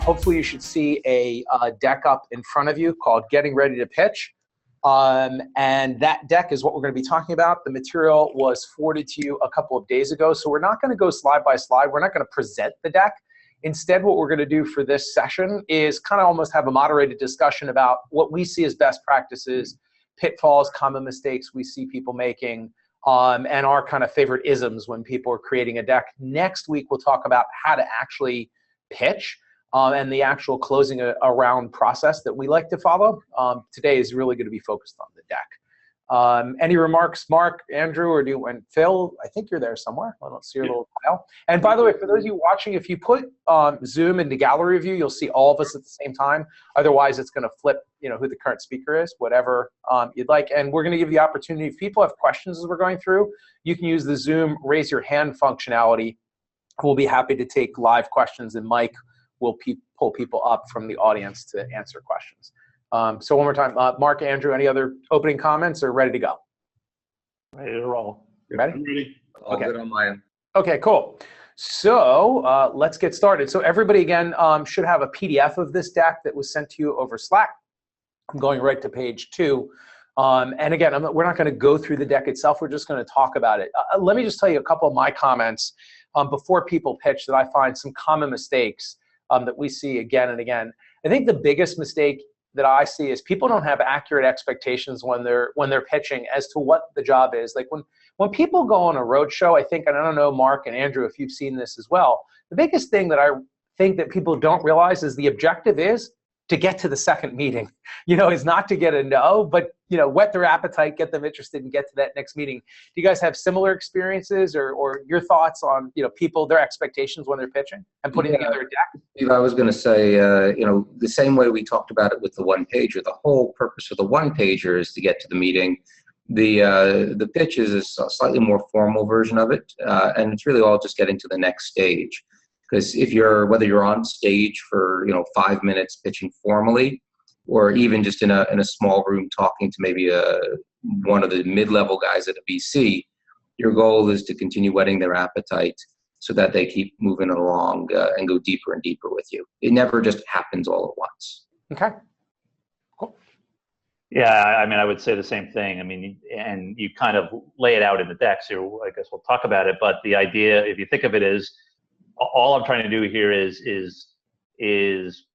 Hopefully you should see a deck up in front of you called Getting Ready to Pitch. And that deck is what we're going to be talking about. The material was forwarded to you a couple of days ago, so we're not going to go slide by slide. We're not going to present the deck. Instead, what we're going to do for this session is kind of almost have a moderated discussion about what we see as best practices, pitfalls, common mistakes we see people making, and our kind of favorite isms when people are creating a deck. Next week, we'll talk about how to actually pitch and the actual closing a round process that we like to follow. Today is really going to be focused on the deck. Any remarks, Mark, Andrew, or and Phil? I think you're there somewhere. I don't see your little file. And by the way, for those of you watching, if you put Zoom into gallery view, you'll see all of us at the same time. Otherwise, it's going to flip, who the current speaker is, whatever you'd like. And we're going to give you the opportunity. If people have questions as we're going through, you can use the Zoom raise your hand functionality. We'll be happy to take live questions, and Mike will pull people up from the audience to answer questions. So one more time, Mark, Andrew, any other opening comments, or ready to go? Ready to roll. You ready? I'm ready. All good on my end. Okay, cool. So let's get started. So everybody, again, should have a PDF of this deck that was sent to you over Slack. I'm going right to page 2. And again, we're not going to go through the deck itself. We're just going to talk about it. Let me just tell you a couple of my comments before people pitch that I find some common mistakes that we see again and again. I think the biggest mistake that I see is people don't have accurate expectations when they're pitching as to what the job is. Like when people go on a road show, I think, and I don't know, Mark and Andrew, if you've seen this as well, the biggest thing that I think that people don't realize is the objective is to get to the second meeting. Is not to get a no, but whet their appetite, get them interested, and get to that next meeting. Do you guys have similar experiences, or your thoughts on people, their expectations when they're pitching and putting together a deck? I was going to say, the same way we talked about it with the one pager. The whole purpose of the one pager is to get to the meeting. The pitch is a slightly more formal version of it, and it's really all just getting to the next stage. Because whether you're on stage for 5 minutes pitching formally, or even just in a small room talking to maybe one of the mid-level guys at a VC, your goal is to continue whetting their appetite so that they keep moving along and go deeper and deeper with you. It never just happens all at once. Okay. Cool. Yeah, I would say the same thing. And you kind of lay it out in the deck, so I guess we'll talk about it. But the idea, if you think of it as, all I'm trying to do here is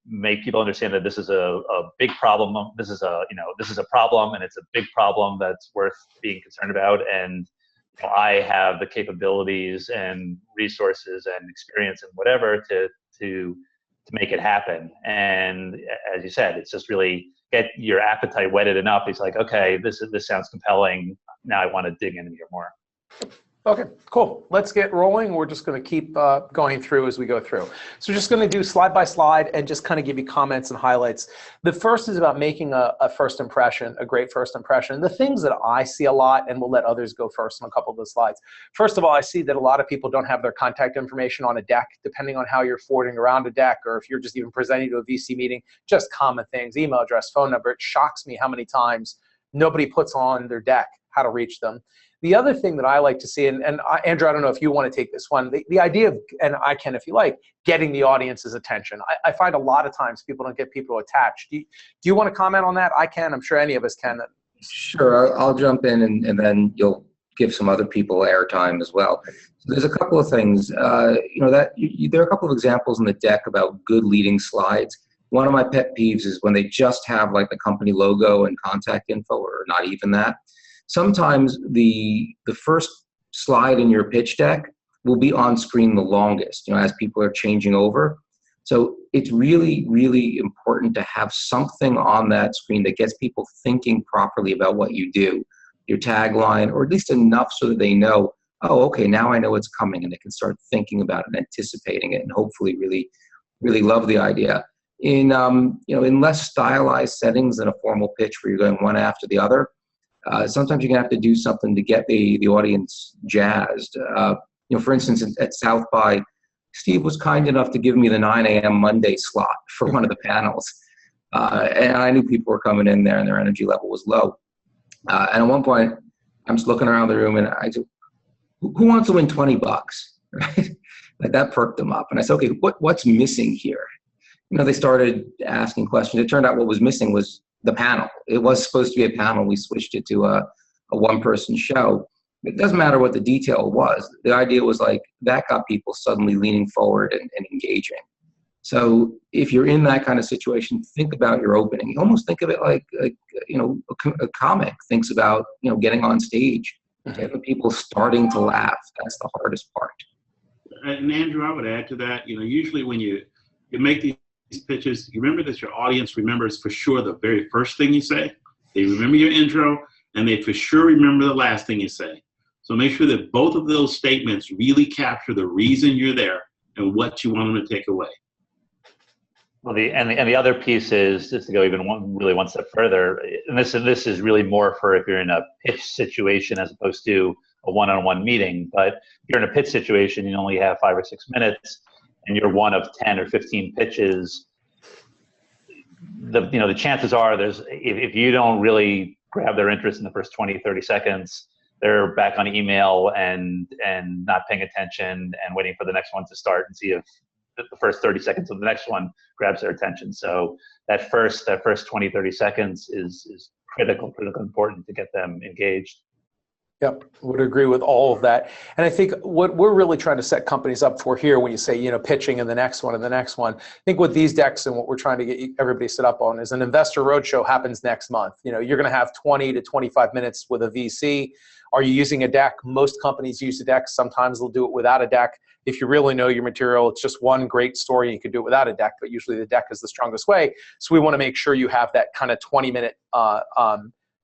make people understand that this is a big problem. This is a problem, and it's a big problem that's worth being concerned about. And I have the capabilities and resources and experience and whatever to make it happen. And as you said, it's just really get your appetite whetted enough. It's like, okay, this sounds compelling. Now I want to dig in and hear more. Okay, cool. Let's get rolling. We're just going to keep going through as we go through. So just going to do slide by slide and just kind of give you comments and highlights. The first is about making a first impression, a great first impression. The things that I see a lot, and we'll let others go first on a couple of the slides. First of all, I see that a lot of people don't have their contact information on a deck, depending on how you're forwarding around a deck, or if you're just even presenting to a VC meeting, just common things, email address, phone number. It shocks me how many times nobody puts on their deck how to reach them. The other thing that I like to see, and Andrew, I don't know if you want to take this one, the idea of, and I can if you like, getting the audience's attention. I find a lot of times people don't get people attached. Do you want to comment on that? I can. I'm sure any of us can. Sure, I'll jump in, and then you'll give some other people airtime as well. So there's a couple of things. There are a couple of examples in the deck about good leading slides. One of my pet peeves is when they just have like the company logo and contact info, or not even that. Sometimes the first slide in your pitch deck will be on screen the longest, as people are changing over. So it's really, really important to have something on that screen that gets people thinking properly about what you do, your tagline, or at least enough so that they know, oh, okay, now I know it's coming, and they can start thinking about it, anticipating it, and hopefully really, really love the idea. In less stylized settings than a formal pitch where you're going one after the other, sometimes you're going to have to do something to get the audience jazzed. For instance, at South by, Steve was kind enough to give me the 9 a.m. Monday slot for one of the panels. And I knew people were coming in there and their energy level was low. And at one point, I'm just looking around the room and I said, who wants to win $20? Right? Like that perked them up. And I said, okay, what's missing here? they started asking questions. It turned out what was missing was the panel. It was supposed to be a panel. We switched it to a one-person show. It doesn't matter what the detail was. The idea was like that got people suddenly leaning forward and engaging. So if you're in that kind of situation, think about your opening. You almost think of it like a comic thinks about getting on stage, getting people starting to laugh. That's the hardest part. And Andrew, I would add to that. Usually when you make these pitches, you remember that your audience remembers for sure the very first thing you say. They remember your intro, and they for sure remember the last thing you say. So make sure that both of those statements really capture the reason you're there and what you want them to take away. Well, the other piece is, just to go even one step further, and this is really more for if you're in a pitch situation as opposed to a one-on-one meeting. But if you're in a pitch situation, you only have 5 or 6 minutes, and you're one of 10 or 15 pitches. The chances are if you don't really grab their interest in the first 20, 30 seconds, they're back on email and not paying attention and waiting for the next one to start and see if the first 30 seconds of the next one grabs their attention. So that first 20, 30 seconds is critical important to get them engaged. Yep, would agree with all of that. And I think what we're really trying to set companies up for here, when you say, pitching and the next one and the next one, I think with these decks and what we're trying to get everybody set up on is an investor roadshow happens next month. You're going to have 20 to 25 minutes with a VC. Are you using a deck? Most companies use a deck. Sometimes they'll do it without a deck. If you really know your material, it's just one great story. You can do it without a deck, but usually the deck is the strongest way. So we want to make sure you have that kind of 20-minute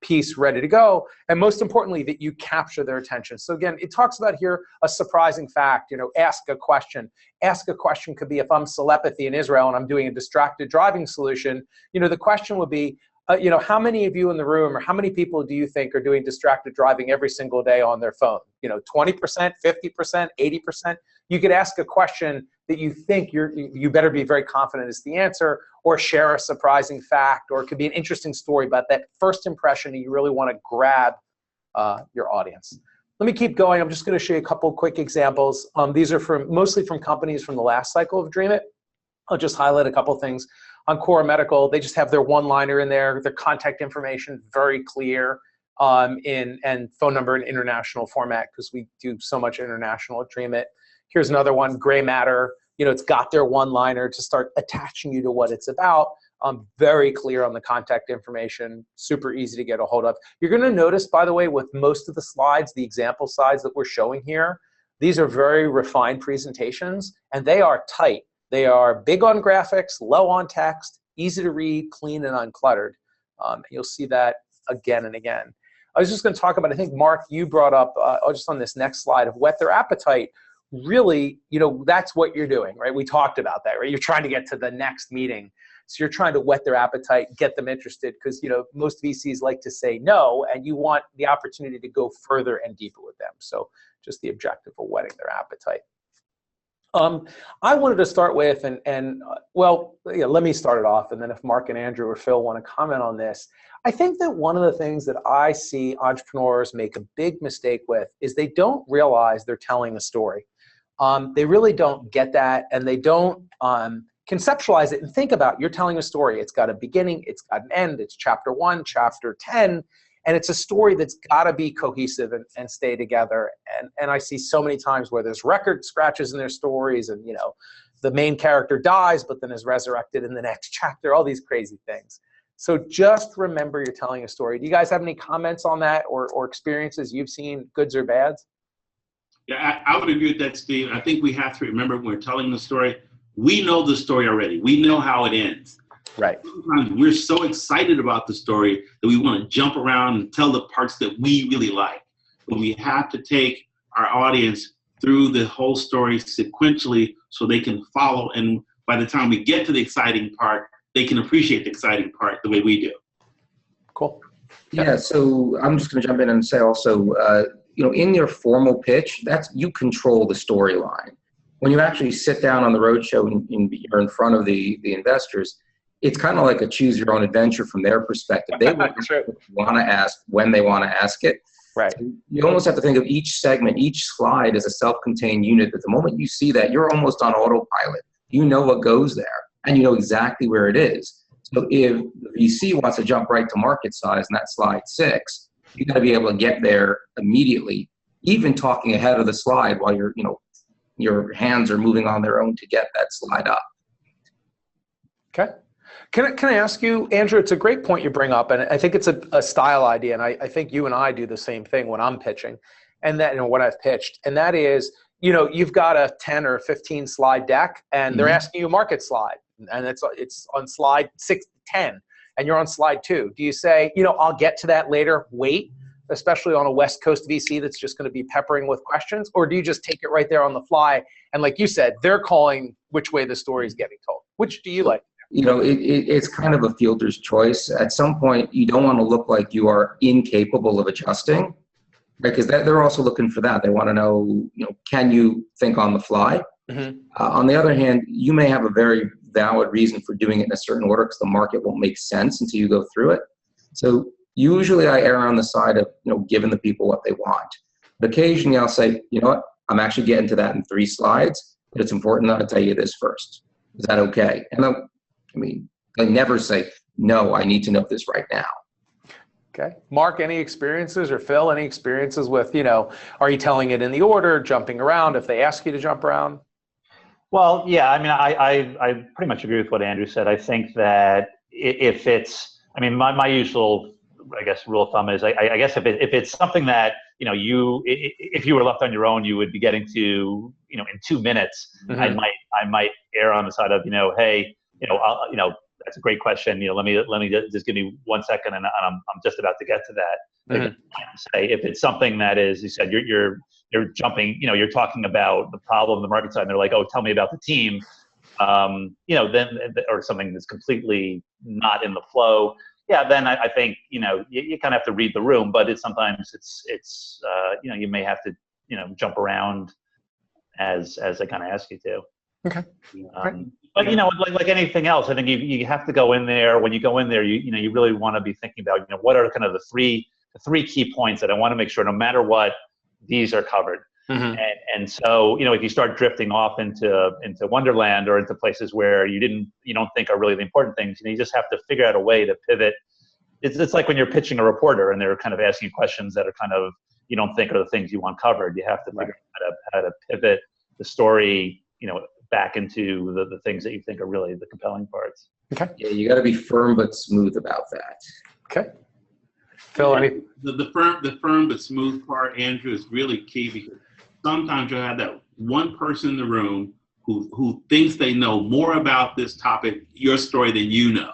piece ready to go, and most importantly, that you capture their attention. So again, it talks about here a surprising fact, ask a question. Ask a question could be, if I'm telepathy in Israel and I'm doing a distracted driving solution, the question would be, how many of you in the room, or how many people do you think are doing distracted driving every single day on their phone? 20%, 50%, 80%. You could ask a question that you think you better be very confident is the answer, or share a surprising fact, or it could be an interesting story about that first impression that you really want to grab your audience. Let me keep going. I'm just going to show you a couple quick examples. These are mostly from companies from the last cycle of Dream It. I'll just highlight a couple things. On Core Medical, they just have their one-liner in there, their contact information very clear, and phone number in international format, because we do so much international at Dream It. Here's another one, Gray Matter. It's got their one-liner to start attaching you to what it's about. Very clear on the contact information, super easy to get a hold of. You're going to notice, by the way, with most of the slides, the example slides that we're showing here, these are very refined presentations, and they are tight. They are big on graphics, low on text, easy to read, clean and uncluttered. You'll see that again and again. I was just going to talk about, I think, Mark, you brought up, just on this next slide, of whet their appetite. Really, that's what you're doing, right? We talked about that, right? You're trying to get to the next meeting. So you're trying to whet their appetite, get them interested, because, most VCs like to say no, and you want the opportunity to go further and deeper with them. So just the objective of whetting their appetite. I wanted to start with, let me start it off, and then if Mark and Andrew or Phil want to comment on this. I think that one of the things that I see entrepreneurs make a big mistake with is they don't realize they're telling a story. They really don't get that, and they don't conceptualize it and think about, you're telling a story. It's got a beginning, it's got an end, it's chapter 1, chapter 10, and it's a story that's got to be cohesive and stay together. And I see so many times where there's record scratches in their stories, and the main character dies but then is resurrected in the next chapter, all these crazy things. So just remember you're telling a story. Do you guys have any comments on that, or experiences you've seen, goods or bads? Yeah, I would agree with that, Steve. I think we have to remember when we're telling the story, we know the story already. We know how it ends. Right. Sometimes we're so excited about the story that we want to jump around and tell the parts that we really like. But we have to take our audience through the whole story sequentially so they can follow. And by the time we get to the exciting part, they can appreciate the exciting part the way we do. Cool. Yeah, so I'm just going to jump in and say also, in your formal pitch, you control the storyline. When you actually sit down on the roadshow and you're in front of the investors, it's kind of like a choose your own adventure from their perspective. They want to ask when they want to ask it. Right. You almost have to think of each segment, each slide as a self-contained unit. At the moment you see that, you're almost on autopilot. You know what goes there. and you know exactly where it is. So if the VC wants to jump right to market size, and that's slide 6, you got to be able to get there immediately, even talking ahead of the slide while your hands are moving on their own to get that slide up. Okay. Can I ask you, Andrew, it's a great point you bring up, and I think it's a style idea, and I think you and I do the same thing when I'm pitching, and that, when I've pitched, and that is, you've got a 10 or 15 slide deck, and they're asking you a market slide, and it's on slide 6 to 10, and you're on slide 2. Do you say, I'll get to that later, wait, especially on a West Coast VC that's just going to be peppering with questions, or do you just take it right there on the fly, and like you said, they're calling which way the story is getting told? Which do you like? It's kind of a fielder's choice. At some point, you don't want to look like you are incapable of adjusting, right? Because they're also looking for that. They want to know, can you think on the fly? On the other hand, you may have a very valid reason for doing it in a certain order because the market won't make sense until you go through it. So usually I err on the side of, giving the people what they want. But occasionally I'll say, you know what, I'm actually getting to that in 3 slides, but it's important that I tell you this first. Is that okay? And I never say, no, I need to know this right now. Okay. Mark, any experiences, or Phil, any experiences with, are you telling it in the order, jumping around if they ask you to jump around? Well, yeah, I pretty much agree with what Andrew said. I think that if it's, my usual, rule of thumb is, I guess if it's something that, if you were left on your own, you would be getting to, in 2 minutes, I might err on the side of, hey, that's a great question. Let me just give me 1 second, and I'm just about to get to that. Say if it's something that is, you said you're jumping, you're talking about the problem, the market side, and they're like, oh, tell me about the team, then, or something that's completely not in the flow. Yeah, then I think you kind of have to read the room, but sometimes it's you may have to jump around as they kind of ask you to. Okay. But like anything else, I think you have to go in there. When you go in there, you really want to be thinking about what are kind of the three key points that I want to make sure no matter what, these are covered. And so if you start drifting off into Wonderland or into places where you don't think are really the important things, you just have to figure out a way to pivot. It's like when you're pitching a reporter and they're kind of asking questions that are kind of you don't think are the things you want covered. You have to figure out how to pivot the story, back into the things that you think are really the compelling parts. Okay. Yeah, you got to be firm but smooth about that. Okay. Phil, the firm but smooth part, Andrew, is really key, because sometimes you'll have that one person in the room who thinks they know more about this topic, your story, than you know.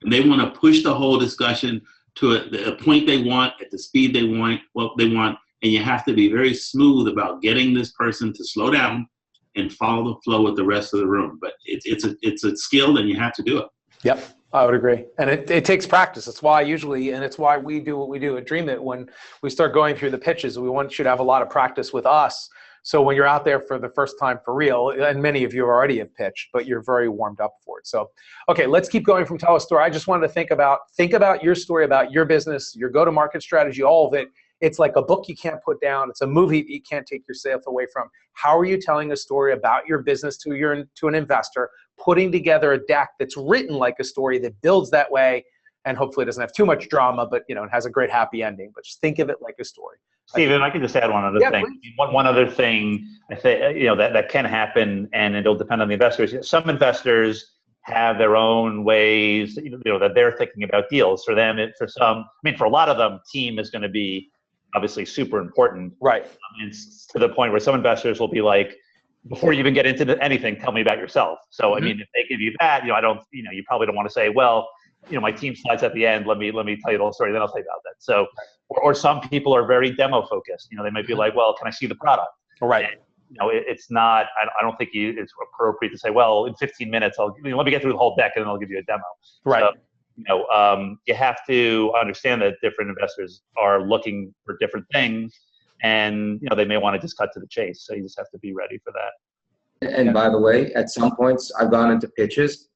And they want to push the whole discussion to a point they want, at the speed they want, what they want. And you have to be very smooth about getting this person to slow down and follow the flow with the rest of the room. But it's a skill, and you have to do it. Yep, I would agree. And it takes practice. It's why it's why we do what we do at Dream It. When we start going through the pitches, we want you to have a lot of practice with us. So when you're out there for the first time for real, and many of you already have pitched, but you're very warmed up for it. So, okay, let's keep going from tell a story. I just wanted to think about your story, about your business, your go-to-market strategy, all of it. It's like a book you can't put down. It's a movie you can't take yourself away from. How are you telling a story about your business to an investor, putting together a deck that's written like a story that builds that way, and hopefully doesn't have too much drama, but it has a great happy ending. But just think of it like a story. Stephen, I can just add one other thing. One other thing I say, that can happen, and it'll depend on the investors. Some investors have their own ways, that they're thinking about deals. For them, for a lot of them, team is going to be obviously super important. Right. It's to the point where some investors will be like, before you even get into anything, tell me about yourself. So, if they give you that, you probably don't want to say, well, my team slides at the end, let me tell you the whole story, then I'll tell you about that. So, or some people are very demo focused. They might be like, well, can I see the product? Right. And, it's not, I don't think it's appropriate to say, well, in 15 minutes, let me get through the whole deck and then I'll give you a demo. Right. So, you have to understand that different investors are looking for different things, and they may want to just cut to the chase. So you just have to be ready for that. And by the way, at some points I've gone into pitches,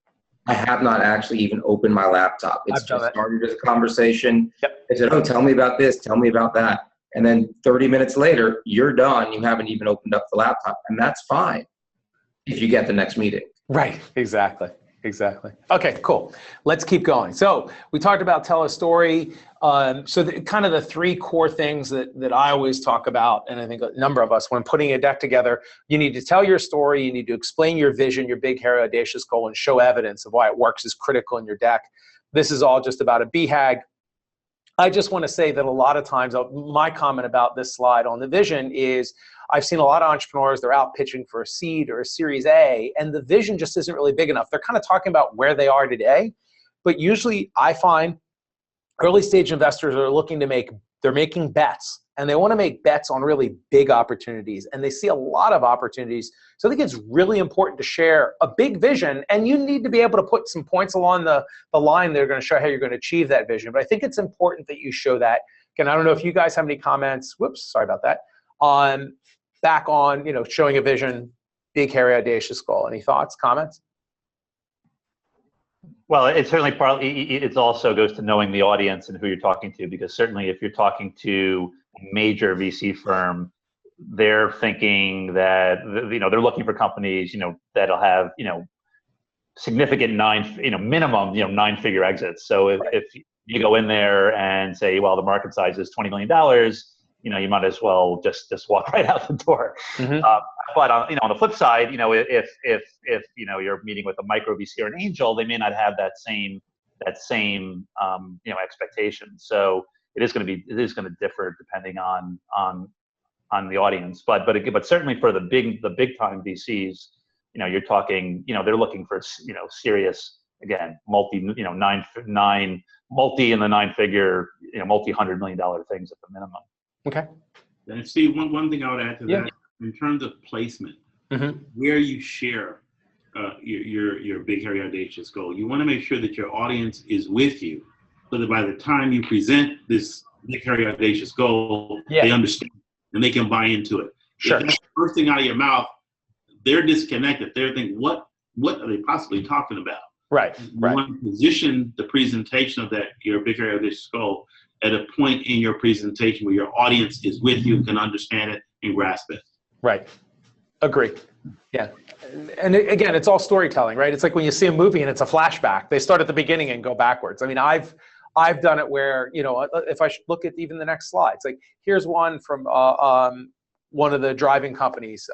I have not actually even opened my laptop. It's just started as a conversation. Yep. I said, oh, tell me about this, tell me about that. And then 30 minutes later, you're done. You haven't even opened up the laptop. And that's fine if you get the next meeting. Right, exactly. Exactly. Okay, cool. Let's keep going. So we talked about tell a story. Kind of the three core things that I always talk about, and I think a number of us, when putting a deck together, you need to tell your story, you need to explain your vision, your big, hairy, audacious goal, and show evidence of why it works is critical in your deck. This is all just about a BHAG. I just want to say that a lot of times, my comment about this slide on the vision is, I've seen a lot of entrepreneurs, they're out pitching for a seed or a Series A, and the vision just isn't really big enough. They're kind of talking about where they are today, but usually I find early stage investors are looking to they're making bets, and they want to make bets on really big opportunities, and they see a lot of opportunities. So I think it's really important to share a big vision, and you need to be able to put some points along the line that are going to show how you're going to achieve that vision. But I think it's important that you show that. Again, I don't know if you guys have any comments. Whoops, sorry about that. Back on, showing a vision, big, hairy, audacious goal. Any thoughts, comments? Well, it's certainly partly, it also goes to knowing the audience and who you're talking to, because certainly if you're talking to a major VC firm, they're thinking that, they're looking for companies, that'll have, significant minimum, 9-figure exits. So if you go in there and say, well, the market size is $20 million, you might as well just walk right out the door. Mm-hmm. But on the flip side, if you're meeting with a micro VC or an angel, they may not have that same expectation. So it is going to differ depending on the audience. But certainly for the big time VCs, you're talking, they're looking for serious, again, multi in the 9-figure, multi-$100 million things at the minimum. Okay. And Steve, one thing I would add to that, in terms of placement, where you share your big, hairy, audacious goal, you want to make sure that your audience is with you, so that by the time you present this big, hairy, audacious goal, they understand and they can buy into it. Sure. If that's the first thing out of your mouth, they're disconnected. They're thinking, what are they possibly talking about? Right. You want to position the presentation of your big, hairy, audacious goal at a point in your presentation where your audience is with you, can understand it and grasp it. Right. Agree. Yeah. And again, it's all storytelling, right? It's like when you see a movie and it's a flashback. They start at the beginning and go backwards. I mean, I've done it where, if I should look at even the next slide, it's like, here's one from one of the driving companies,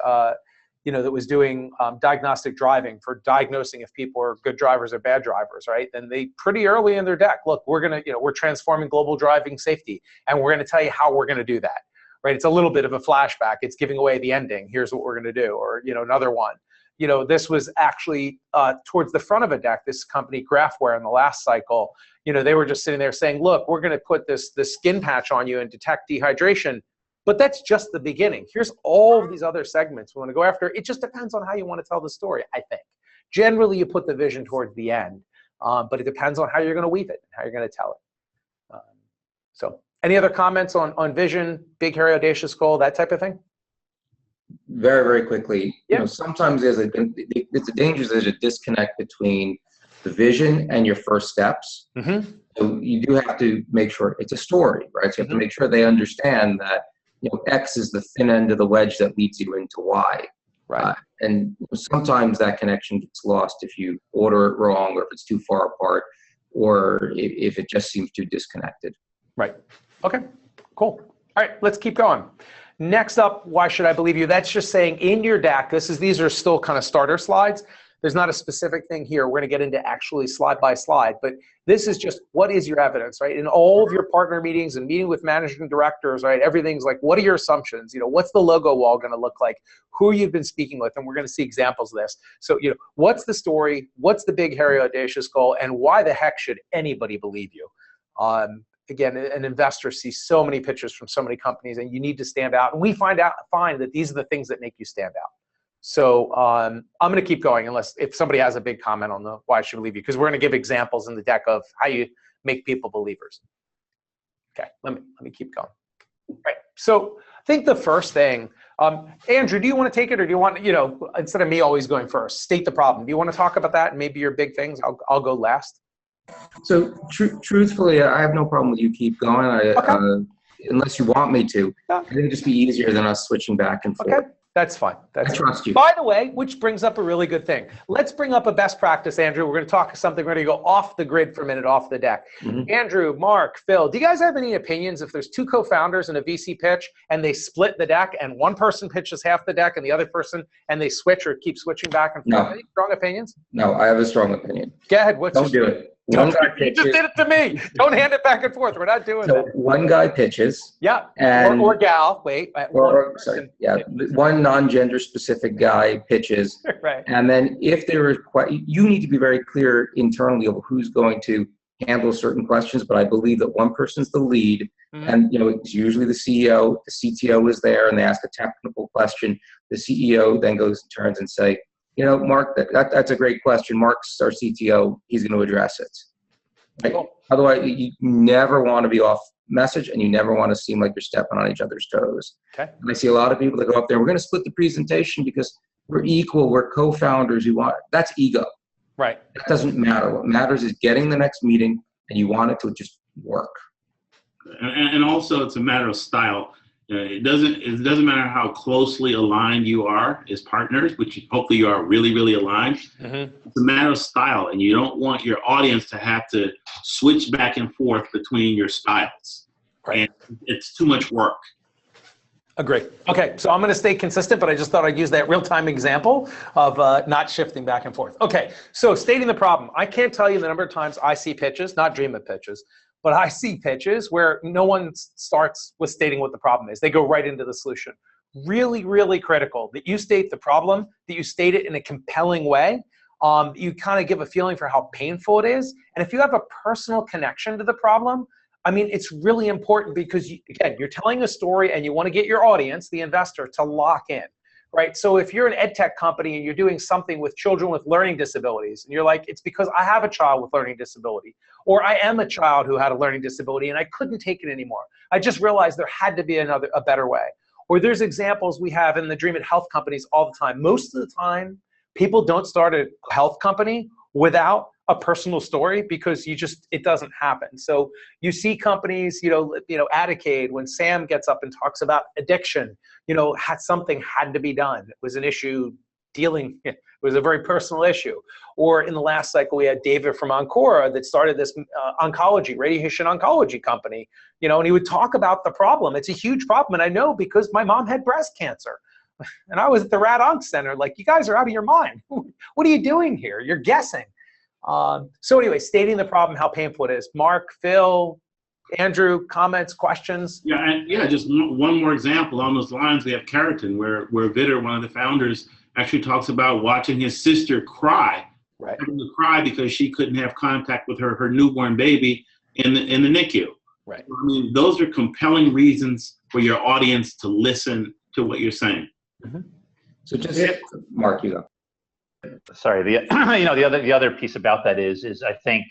that was doing diagnostic driving for diagnosing if people are good drivers or bad drivers, right? And they pretty early in their deck, look, we're transforming global driving safety, and we're going to tell you how we're going to do that, right? It's a little bit of a flashback. It's giving away the ending. Here's what we're going to do. Or, another one. This was actually towards the front of a deck, this company, Graphware, in the last cycle, they were just sitting there saying, look, we're going to put this skin patch on you and detect dehydration. But that's just the beginning. Here's all of these other segments we want to go after. It just depends on how you want to tell the story, I think. Generally, you put the vision towards the end, but it depends on how you're going to weave it, how you're going to tell it. So any other comments on vision, big, hairy, audacious goal, that type of thing? Very, very quickly. Yeah. Sometimes it's a danger, there's a disconnect between the vision and your first steps. Mm-hmm. So you do have to make sure it's a story, right? So you have to make sure they understand that X is the thin end of the wedge that leads you into Y. Right. And sometimes that connection gets lost if you order it wrong, or if it's too far apart, or if it just seems too disconnected. Right. Okay, cool. All right, let's keep going. Next up, why should I believe you? That's just saying in your deck, these are still kind of starter slides. There's not a specific thing here. We're going to get into actually slide by slide, but this is just what is your evidence, right? In all of your partner meetings and meeting with managing directors, right? Everything's like, what are your assumptions? What's the logo wall going to look like? Who you've been speaking with? And we're going to see examples of this. So, what's the story? What's the big, hairy, audacious goal? And why the heck should anybody believe you? Again, an investor sees so many pitches from so many companies, and you need to stand out. And we find that these are the things that make you stand out. So I'm going to keep going if somebody has a big comment on the why I should believe you, because we're going to give examples in the deck of how you make people believers. Okay, let me keep going. All right. So I think the first thing, Andrew, do you want to take it, or do you want, instead of me always going first, state the problem? Do you want to talk about that and maybe your big things? I'll go last. So truthfully, I have no problem with you keep going. Unless you want me to. Yeah. I think it'd just be easier than us switching back and forth. Okay. That's fine. I trust you. By the way, which brings up a really good thing. Let's bring up a best practice, Andrew. We're going to talk something. We're going to go off the grid for a minute, off the deck. Andrew, Mark, Phil, do you guys have any opinions if there's two co-founders in a VC pitch and they split the deck and one person pitches half the deck and the other person, and they switch or keep switching back and forth? No. Any strong opinions? No, I have a strong opinion. Go ahead. Don't do it. One guy You just did it to me. Don't hand it back and forth. We're not doing that. One guy pitches. Yeah. And or gal. Wait. One non-gender specific guy pitches. Right. And then if there is, you need to be very clear internally of who's going to handle certain questions. But I believe that one person's the lead, and it's usually the CEO. The CTO is there, and they ask a technical question. The CEO then goes and turns and say, Mark, that's a great question. Mark's our CTO. He's going to address it. Right? Cool. Otherwise, you never want to be off message, and you never want to seem like you're stepping on each other's toes. Okay. And I see a lot of people that go up there, we're going to split the presentation because we're equal, we're co-founders. That's ego. Right. That doesn't matter. What matters is getting the next meeting, and you want it to just work. And also, it's a matter of style. It doesn't matter how closely aligned you are as partners, which hopefully you are really, really aligned. It's a matter of style, and you don't want your audience to have to switch back and forth between your styles. Right. And it's too much work. Agree. Okay, so I'm going to stay consistent, but I just thought I'd use that real-time example of not shifting back and forth. Okay, so stating the problem. I can't tell you the number of times I see pitches, not dream of pitches, but I see pitches where no one starts with stating what the problem is. They go right into the solution. Really, really critical that you state the problem, that you state it in a compelling way. You kind of give a feeling for how painful it is. And if you have a personal connection to the problem, I mean, it's really important because, again, you're telling a story and you want to get your audience, the investor, to lock in. Right. So if you're an ed tech company and you're doing something with children with learning disabilities, and you're like, it's because I have a child with learning disability, or I am a child who had a learning disability and I couldn't take it anymore. I just realized there had to be a better way. Or there's examples we have in the Dream It Health companies all the time. Most of the time, people don't start a health company without a personal story because it doesn't happen. So you see companies, Adicade, when Sam gets up and talks about addiction, something had to be done. It was an issue it was a very personal issue. Or in the last cycle, we had David from Ancora that started this radiation oncology company, and he would talk about the problem. It's a huge problem. And I know because my mom had breast cancer. And I was at the Rad Onc Center, like, you guys are out of your mind. What are you doing here? You're guessing. So anyway, stating the problem, how painful it is. Mark, Phil, Andrew, comments, questions? Yeah, just one more example on those lines. We have Keratin, where Vitter, one of the founders, actually talks about watching his sister cry. Right. Having to cry because she couldn't have contact with her newborn baby in the NICU. Right. I mean, those are compelling reasons for your audience to listen to what you're saying. So just Mark, you go. Sorry, the other piece about that is I think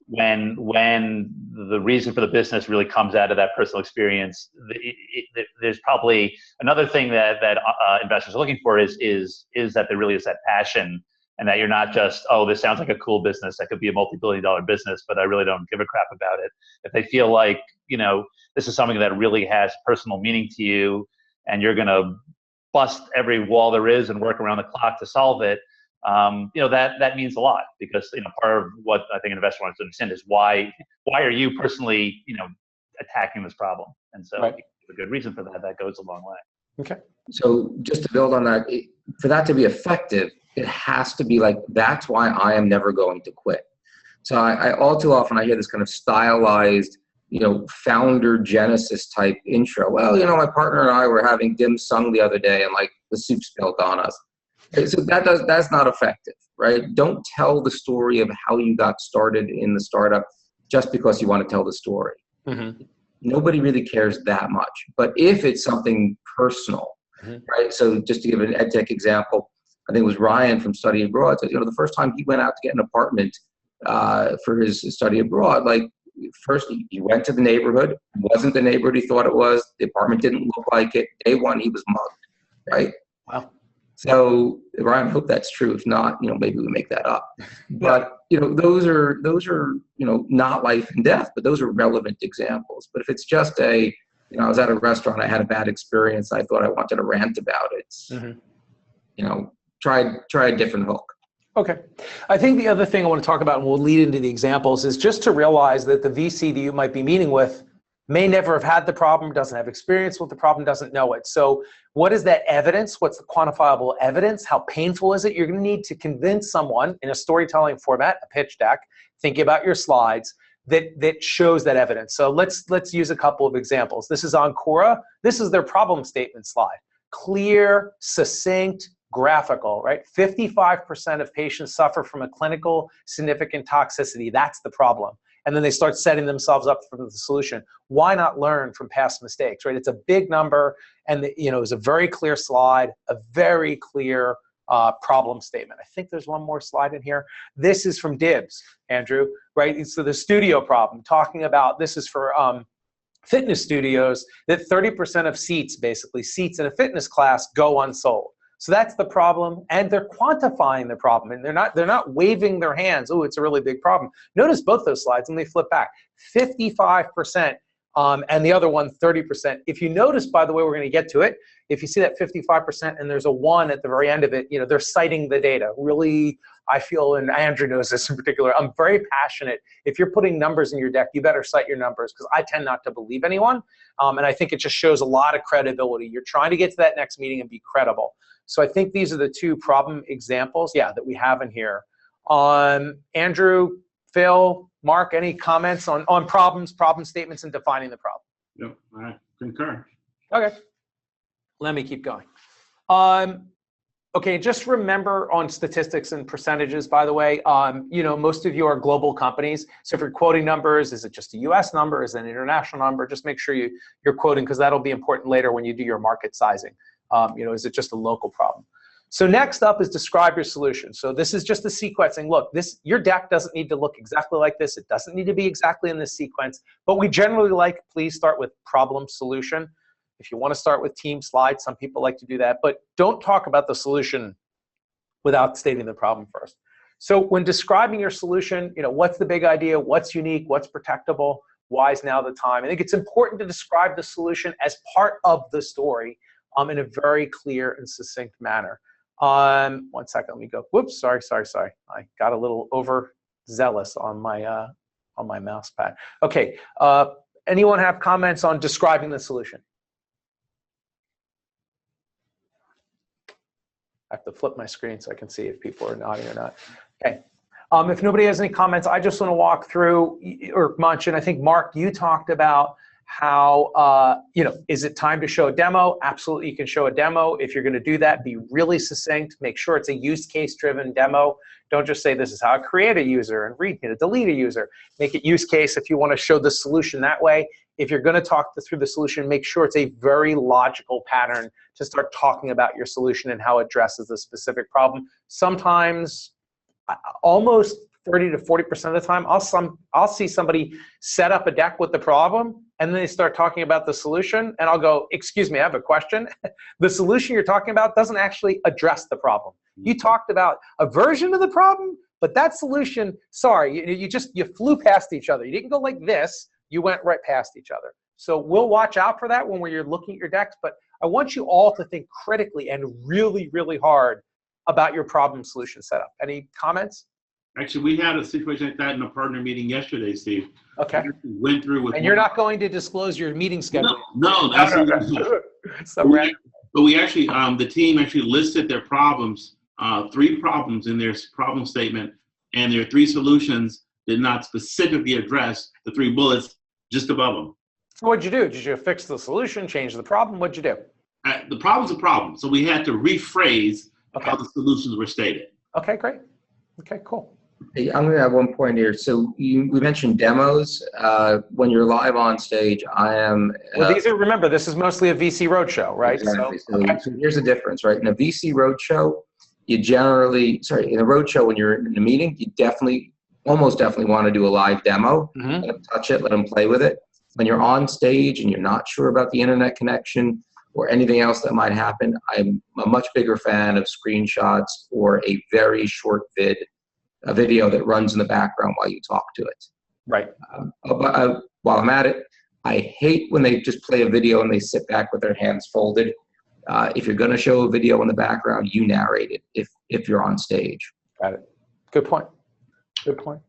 when the reason for the business really comes out of that personal experience, there's probably another thing that investors are looking for is that there really is that passion, and that you're not just, oh, this sounds like a cool business that could be a multi-billion-dollar business, but I really don't give a crap about it. If they feel like this is something that really has personal meaning to you, and you're going to bust every wall there is and work around the clock to solve it. That means a lot, because part of what I think an investor wants to understand is why are you personally attacking this problem, and so right. a good reason for that goes a long way. Okay. So just to build on that, for that to be effective, it has to be like, that's why I am never going to quit. So I all too often I hear this kind of stylized founder genesis type intro. Well, my partner and I were having dim sum the other day and like the soup spilled on us. Okay, so that's not effective, right? Don't tell the story of how you got started in the startup just because you want to tell the story. Nobody really cares that much. But if it's something personal, right? So just to give an ed tech example, I think it was Ryan from Study Abroad said, the first time he went out to get an apartment for his study abroad, like first he went to the neighborhood, wasn't the neighborhood he thought it was, the apartment didn't look like it. Day one, he was mugged, right? Wow. So Ryan, I hope that's true. If not, maybe we make that up. But those are not life and death, but those are relevant examples. But if it's just I was at a restaurant, I had a bad experience, I thought I wanted to rant about it. Try a different hook. Okay. I think the other thing I want to talk about, and we'll lead into the examples, is just to realize that the VC that you might be meeting with may never have had the problem, doesn't have experience with the problem, doesn't know it. So what is that evidence? What's the quantifiable evidence? How painful is it? You're going to need to convince someone in a storytelling format, a pitch deck, thinking about your slides, that shows that evidence. So let's use a couple of examples. This is Ancora. This is their problem statement slide. Clear, succinct, graphical, right? 55% of patients suffer from a clinical significant toxicity. That's the problem. And then they start setting themselves up for the solution. Why not learn from past mistakes, right? It's a big number, and it's a very clear slide, a very clear problem statement. I think there's one more slide in here. This is from Dibs, Andrew, right? So the studio problem, talking about, this is for fitness studios, that 30% of seats, basically seats in a fitness class, go unsold. So that's the problem, and they're quantifying the problem, and they're not waving their hands. Oh, it's a really big problem. Notice both those slides, and they flip back. 55%, and the other one 30%. If you notice, by the way, we're going to get to it. If you see that 55% and there's a 1 at the very end of it, they're citing the data. Really, I feel, and Andrew knows this in particular, I'm very passionate. If you're putting numbers in your deck, you better cite your numbers, because I tend not to believe anyone, and I think it just shows a lot of credibility. You're trying to get to that next meeting and be credible. So I think these are the two problem examples, that we have in here. Andrew, Phil, Mark, any comments on problems, problem statements, and defining the problem? Yep, I concur. Okay, let me keep going. Okay, just remember on statistics and percentages, by the way, most of you are global companies. So if you're quoting numbers, is it just a US number? Is it an international number? Just make sure you're quoting, because that'll be important later when you do your market sizing. Is it just a local problem? So next up is describe your solution. So this is just the sequencing. Look, your deck doesn't need to look exactly like this. It doesn't need to be exactly in this sequence, but we generally please start with problem solution. If you want to start with team slides, some people like to do that, but don't talk about the solution without stating the problem first. So when describing your solution, what's the big idea? What's unique? What's protectable? Why is now the time? I think it's important to describe the solution as part of the story in a very clear and succinct manner. 1 second, let me go. Whoops, sorry. I got a little overzealous on my mouse pad. Okay, anyone have comments on describing the solution? I have to flip my screen so I can see if people are nodding or not. Okay. If nobody has any comments, I just want to walk through, or Munch, and I think Mark, you talked about how, is it time to show a demo? Absolutely, you can show a demo. If you're going to do that, be really succinct. Make sure it's a use case driven demo. Don't just say this is how I create a user and delete a user. Make it use case if you want to show the solution that way. If you're going to talk through the solution, make sure it's a very logical pattern to start talking about your solution and how it addresses a specific problem. Sometimes, almost 30 to 40% of the time, I'll see somebody set up a deck with the problem, and then they start talking about the solution, and I'll go, excuse me, I have a question. The solution you're talking about doesn't actually address the problem. You talked about a version of the problem, but that solution, sorry, you flew past each other. You didn't go like this, you went right past each other. So we'll watch out for that when you're looking at your decks, but I want you all to think critically and really, really hard about your problem solution setup. Any comments? Actually, we had a situation like that in a partner meeting yesterday, Steve. Okay. We went through with. And you're not going to disclose your meeting schedule? No, that's but we actually, the team actually listed their problems, 3 problems in their problem statement, and their 3 solutions did not specifically address the 3 bullets just above them. So what'd you do? Did you fix the solution, change the problem? What'd you do? The problem's a problem, so we had to rephrase how the solutions were stated. Okay, great. Okay, cool. Hey, I'm going to have one point here. So we mentioned demos. When you're live on stage, I am. Well, remember, this is mostly a VC roadshow, right? Exactly. So here's the difference, right? In a VC roadshow, in a roadshow, when you're in a meeting, you almost definitely want to do a live demo. Let them touch it, let them play with it. When you're on stage and you're not sure about the internet connection or anything else that might happen, I'm a much bigger fan of screenshots or a very short a video that runs in the background while you talk to it. Right. While I'm at it, I hate when they just play a video and they sit back with their hands folded. If you're going to show a video in the background, you narrate it if you're on stage. Got it. Good point. Good point.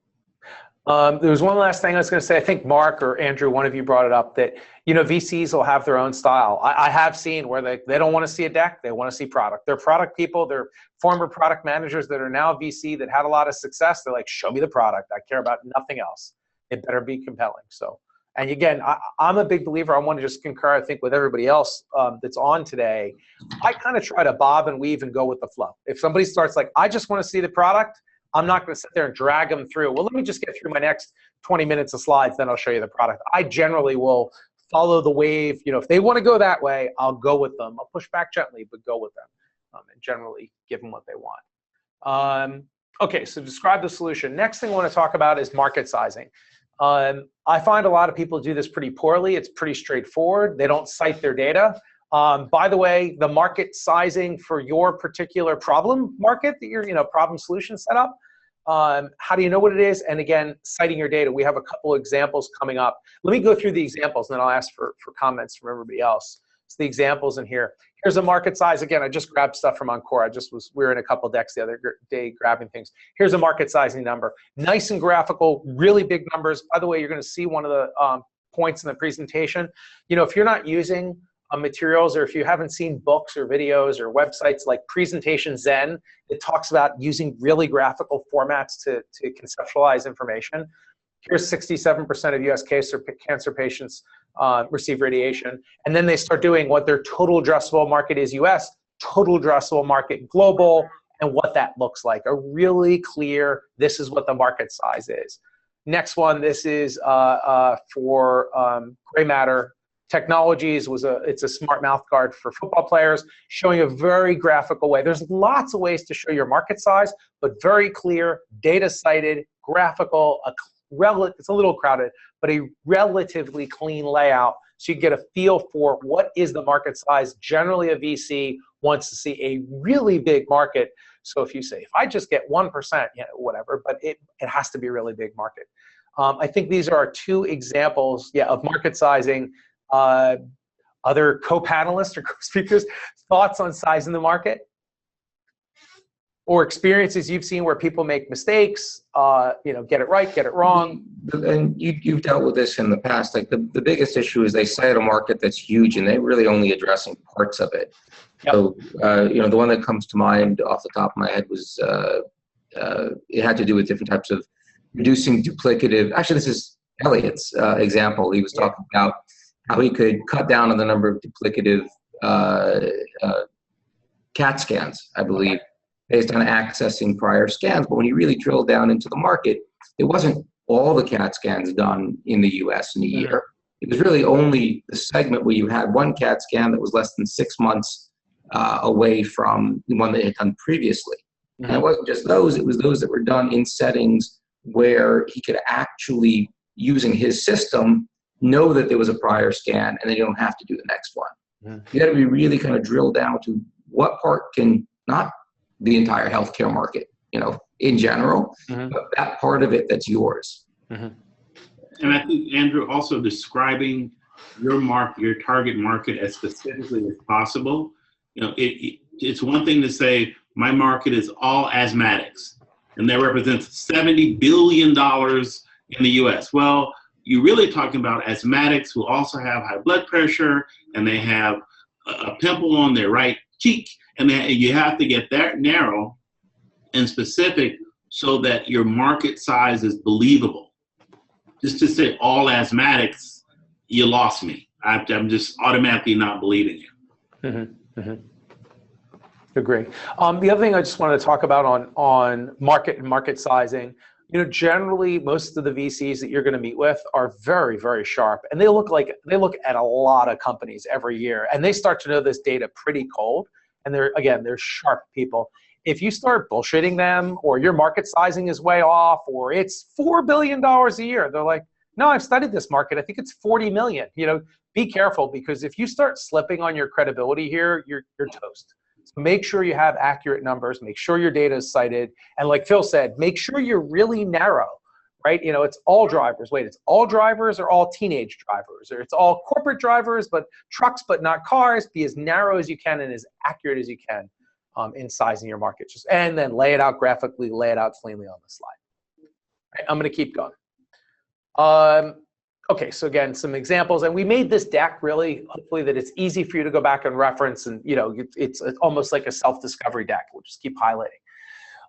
There was one last thing I was going to say. I think Mark or Andrew, one of you brought it up, that VCs will have their own style. I have seen where they don't want to see a deck, they want to see product. They're product people, they're former product managers that are now VC that had a lot of success. They're like, show me the product. I care about nothing else. It better be compelling. So, and again, I'm a big believer. I want to just concur, I think, with everybody else that's on today. I kind of try to bob and weave and go with the flow. If somebody starts like, I just want to see the product, I'm not going to sit there and drag them through. Well, let me just get through my next 20 minutes of slides, then I'll show you the product. I generally will follow the wave. If they want to go that way, I'll go with them. I'll push back gently, but go with them, and generally give them what they want. Okay, so describe the solution. Next thing I want to talk about is market sizing. I find a lot of people do this pretty poorly. It's pretty straightforward. They don't cite their data. By the way, the market sizing for your particular problem market that your problem solution setup, how do you know what it is? And again, citing your data. We have a couple examples coming up. Let me go through the examples and then I'll ask for comments from everybody else. So the examples in here. Here's a market size. Again, I just grabbed stuff from Encore. We were in a couple decks the other day grabbing things. Here's a market sizing number. Nice and graphical, really big numbers. By the way, you're going to see one of the points in the presentation. If you're not using materials, or if you haven't seen books or videos or websites like Presentation Zen, it talks about using really graphical formats to conceptualize information. Here's 67% of US cancer patients receive radiation. And then they start doing what their total addressable market is US, total addressable market global, and what that looks like. A really clear, this is what the market size is. Next one, this is for gray matter technologies. It's a smart mouth guard for football players, showing a very graphical way. There's lots of ways to show your market size, but very clear, data cited, graphical, it's a little crowded, but a relatively clean layout, so you get a feel for what is the market size. Generally, a VC wants to see a really big market. So if you say, if I just get 1%, whatever, but it has to be a really big market. I think these are our two examples, of market sizing. Other co-panelists or co-speakers, thoughts on sizing the market? Or experiences you've seen where people make mistakes, get it right, get it wrong. And you've dealt with this in the past. Like the biggest issue is they cite a market that's huge and they're really only addressing parts of it. Yep. So, the one that comes to mind off the top of my head was, it had to do with different types of reducing duplicative. Actually, this is Elliot's example. He was talking about how he could cut down on the number of duplicative CAT scans, I believe, based on accessing prior scans. But when you really drill down into the market, it wasn't all the CAT scans done in the US in a year. It was really only the segment where you had one CAT scan that was less than 6 months away from the one they had done previously. And it wasn't just those, it was those that were done in settings where he could actually, using his system, know that there was a prior scan and then you don't have to do the next one. You got to be really kind of drilled down to what part can, not the entire healthcare market, in general, but that part of it that's yours. And I think, Andrew, also describing your target market as specifically as possible. It's one thing to say, my market is all asthmatics, and that represents $70 billion in the US. Well, you're really talking about asthmatics who also have high blood pressure, and they have a pimple on their right cheek, and you have to get that narrow and specific so that your market size is believable. Just to say all asthmatics, you lost me. I'm just automatically not believing you. Agree. The other thing I just wanted to talk about on market and market sizing, generally most of the VCs that you're going to meet with are very, very sharp, and they look at a lot of companies every year, and they start to know this data pretty cold, and they're sharp people. If you start bullshitting them, or your market sizing is way off, or it's $4 billion a year, they're like, no, I've studied this market, I think it's 40 million. Be careful, because if you start slipping on your credibility here, you're toast. So make sure you have accurate numbers, make sure your data is cited, and like Phil said, make sure you're really narrow. right? You know, it's all drivers. Wait, it's all drivers or all teenage drivers, or it's all corporate drivers, but trucks, but not cars. Be as narrow as you can and as accurate as you can in sizing your market. And then lay it out graphically, lay it out cleanly on the slide. Right, I'm going to keep going. Okay, so again, some examples, and we made this deck really, hopefully that it's easy for you to go back and reference, and you know, it's almost like a self-discovery deck. We'll just keep highlighting.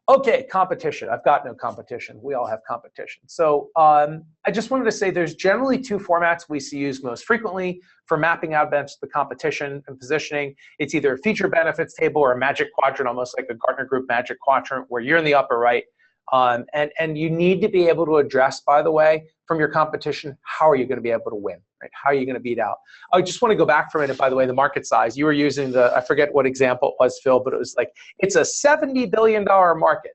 Okay, competition. I've got no competition. We all have competition. So I just wanted to say there's generally two formats we see used most frequently for mapping out against the competition and positioning. It's either a feature benefits table or a magic quadrant, almost like a Gartner Group magic quadrant, where you're in the upper right. And you need to be able to address, by the way, from your competition, how are you going to be able to win, right? How are you going to beat out? I just want to go back for a minute, by the way, the market size. You were using I forget what example it was, Phil, but it was like, it's a $70 billion market.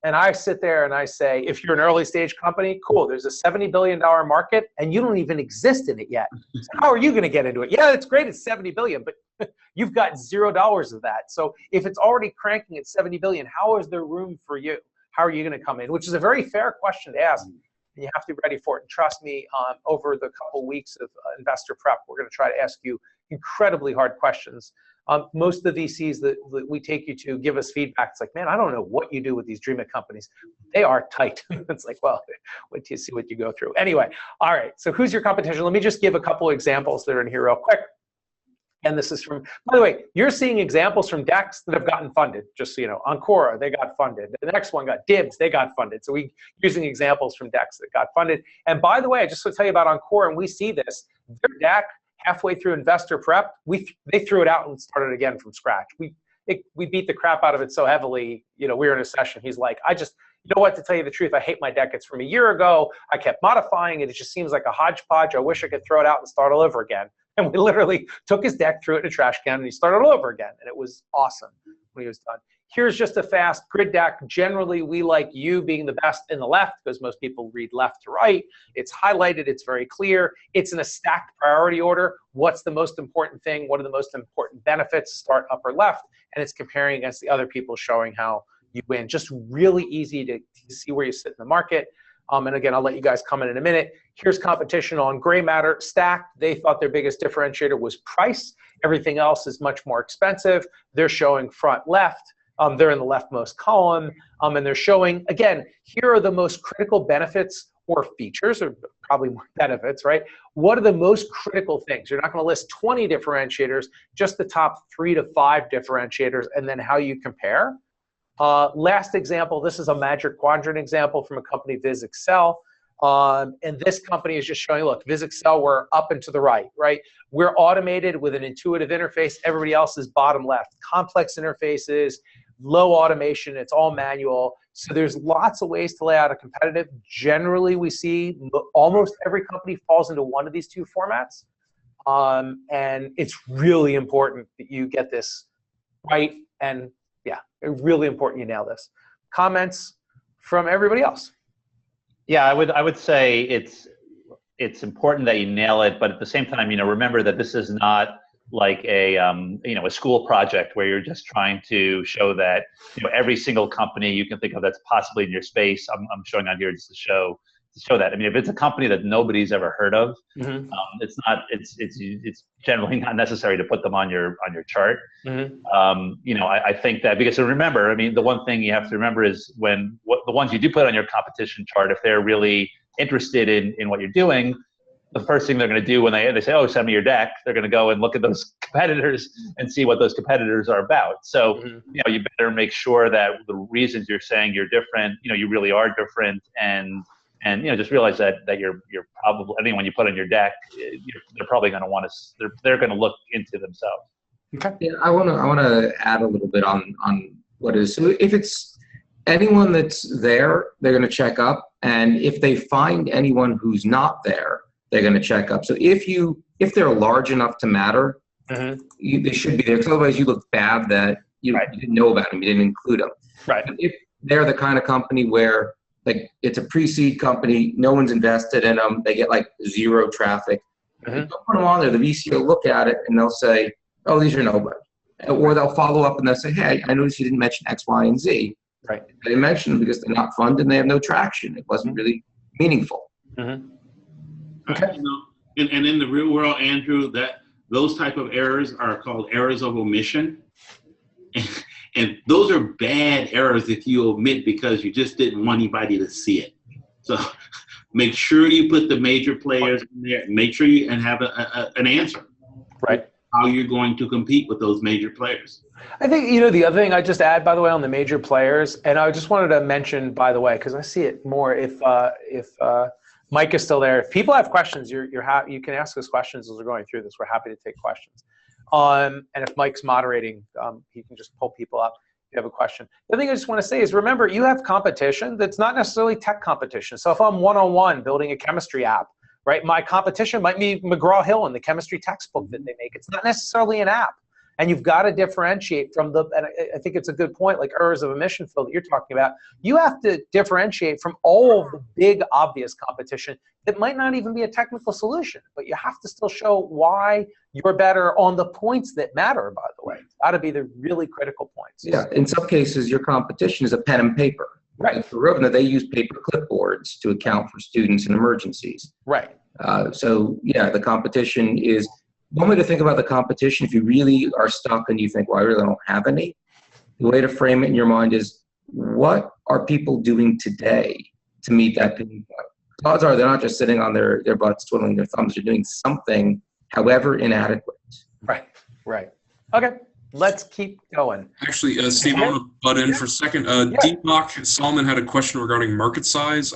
And I sit there and I say, if you're an early stage company, cool, there's a $70 billion market and you don't even exist in it yet. So how are you going to get into it? Yeah, it's great, it's 70 billion, but you've got $0 of that. So if it's already cranking at 70 billion, how is there room for you? How are you going to come in? Which is a very fair question to ask. And you have to be ready for it. And trust me, over the couple weeks of investor prep, we're going to try to ask you incredibly hard questions. Most of the VCs that we take you to give us feedback. It's like, man, I don't know what you do with these dream companies. They are tight. It's like, well, wait till you see what you go through. Anyway, all right. So who's your competition? Let me just give a couple examples that are in here real quick. And this is from, by the way, you're seeing examples from decks that have gotten funded. Just so you know, Ancora, they got funded. The next one got Dibs, they got funded. So we're using examples from decks that got funded. And by the way, I just want to tell you about Ancora, and we see this. Their deck, halfway through investor prep, they threw it out and started again from scratch. We beat the crap out of it so heavily. You know, we were in a session. He's like, you know what, to tell you the truth, I hate my deck. It's from a year ago. I kept modifying it. It just seems like a hodgepodge. I wish I could throw it out and start all over again. And we literally took his deck, threw it in a trash can, and he started all over again. And it was awesome when he was done. Here's just a fast grid deck. Generally, we like you being the best in the left because most people read left to right. It's highlighted. It's very clear. It's in a stacked priority order. What's the most important thing? What are the most important benefits? Start upper left. And it's comparing against the other people, showing how you win. Just really easy to see where you sit in the market. And again, I'll let you guys comment in a minute. Here's competition on gray matter stacked. They thought their biggest differentiator was price. Everything else is much more expensive. They're showing front left. They're in the leftmost column. And they're showing, again, here are the most critical benefits or features, or probably more benefits, right? What are the most critical things? You're not going to list 20 differentiators, just the top 3 to 5 differentiators, and then how you compare. Last example, this is a magic quadrant example from a company, VizExcel. And this company is just showing, look, VizExcel, we're up and to the right? We're automated with an intuitive interface. Everybody else is bottom left. Complex interfaces, low automation, it's all manual. So there's lots of ways to lay out a competitive. Generally, we see almost every company falls into one of these two formats. And it's really important that you get this right, and yeah, really important you nail this. Comments from everybody else? Yeah, I would say it's important that you nail it, but at the same time, remember that this is not like a a school project where you're just trying to show that every single company you can think of that's possibly in your space. I'm showing on here just to show that. I mean, if it's a company that nobody's ever heard of, it's generally not necessary to put them on your chart. I think that, because remember, I mean, the one thing you have to remember is the ones you do put on your competition chart, if they're really interested in what you're doing, the first thing they're going to do when they say, oh, send me your deck, they're going to go and look at those competitors and see what those competitors are about. So, you better make sure that the reasons you're saying you're different, you really are different, and just realize that you're probably, anyone you put on your deck, they're probably going to want to, they're going to look into themselves. Okay. Yeah, I want to add a little bit on what is. So if it's anyone that's there, they're going to check up, and if they find anyone who's not there, they're going to check up. So if they're large enough to matter, they should be there, because otherwise you look bad that you didn't know about them, you didn't include them. Right. But if they're the kind of company where, like, it's a pre-seed company, no one's invested in them, they get like 0 traffic. Don't put them on there. The VC will look at it and they'll say, oh, these are nobody. Or they'll follow up and they'll say, hey, I noticed you didn't mention X, Y, and Z. Right. I didn't mention them because they're not funded and they have no traction. It wasn't really meaningful. Mm-hmm. Okay. And in the real world, Andrew, those type of errors are called errors of omission. And those are bad errors if you omit because you just didn't want anybody to see it. So make sure you put the major players in there. Make sure you and have an answer. Right. How you're going to compete with those major players. I think, the other thing I just add, by the way, on the major players, and I just wanted to mention, by the way, because I see it more, if Mike is still there, if people have questions, you can ask us questions as we're going through this. We're happy to take questions. And if Mike's moderating, he can just pull people up if you have a question. The other thing I just want to say is, remember, you have competition that's not necessarily tech competition. So if I'm one-on-one building a chemistry app, right, my competition might be McGraw-Hill and the chemistry textbook that they make. It's not necessarily an app. And you've got to differentiate from and I think it's a good point, like errors of omission, Phil, that you're talking about. You have to differentiate from all of the big, obvious competition that might not even be a technical solution, but you have to still show why you're better on the points that matter, by the way. It's got to be the really critical points. Yeah, in some cases, your competition is a pen and paper. Right. For Rovna, they use paper clipboards to account for students in emergencies. Right. So, yeah, the competition is one way to think about the competition. If you really are stuck and you think, well, I really don't have any, the way to frame it in your mind is, what are people doing today to meet that pain point? Odds are they're not just sitting on their butts twiddling their thumbs. They're doing something, however inadequate. Right. Okay, let's keep going. Actually, Steve, I want to butt in for a second. Deepak Solomon had a question regarding market size.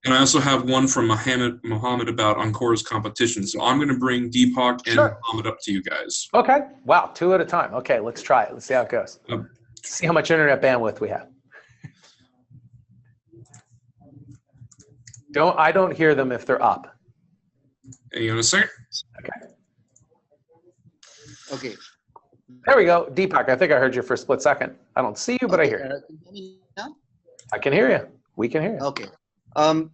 And I also have one from Mohammed about Encore's competition. So I'm going to bring Deepak and Mohammed up to you guys. Okay. Wow, 2 at a time. Okay, let's try it. Let's see how it goes. See how much internet bandwidth we have. I don't hear them if they're up. Hang on a second. Okay. There we go. Deepak, I think I heard you for a split second. I don't see you, but I hear you. Can you hear me now? I can hear you. We can hear you. Okay.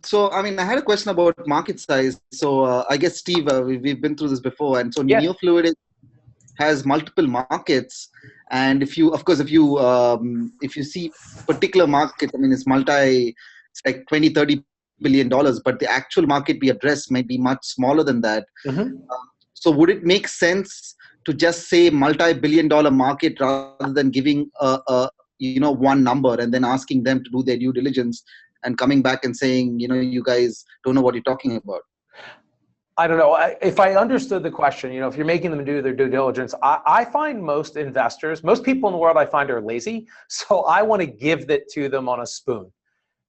So, I had a question about market size. So, I guess, Steve, we've been through this before. And so, Neofluid has multiple markets. And if you see particular market, it's like 20, 30 billion dollars, but the actual market we address might be much smaller than that. Mm-hmm. So would it make sense to just say multi-billion-dollar market rather than giving one number and then asking them to do their due diligence and coming back and saying, you guys don't know what you're talking about? I don't know. If I understood the question, if you're making them do their due diligence, I find most investors, most people in the world I find are lazy. So I want to give it to them on a spoon.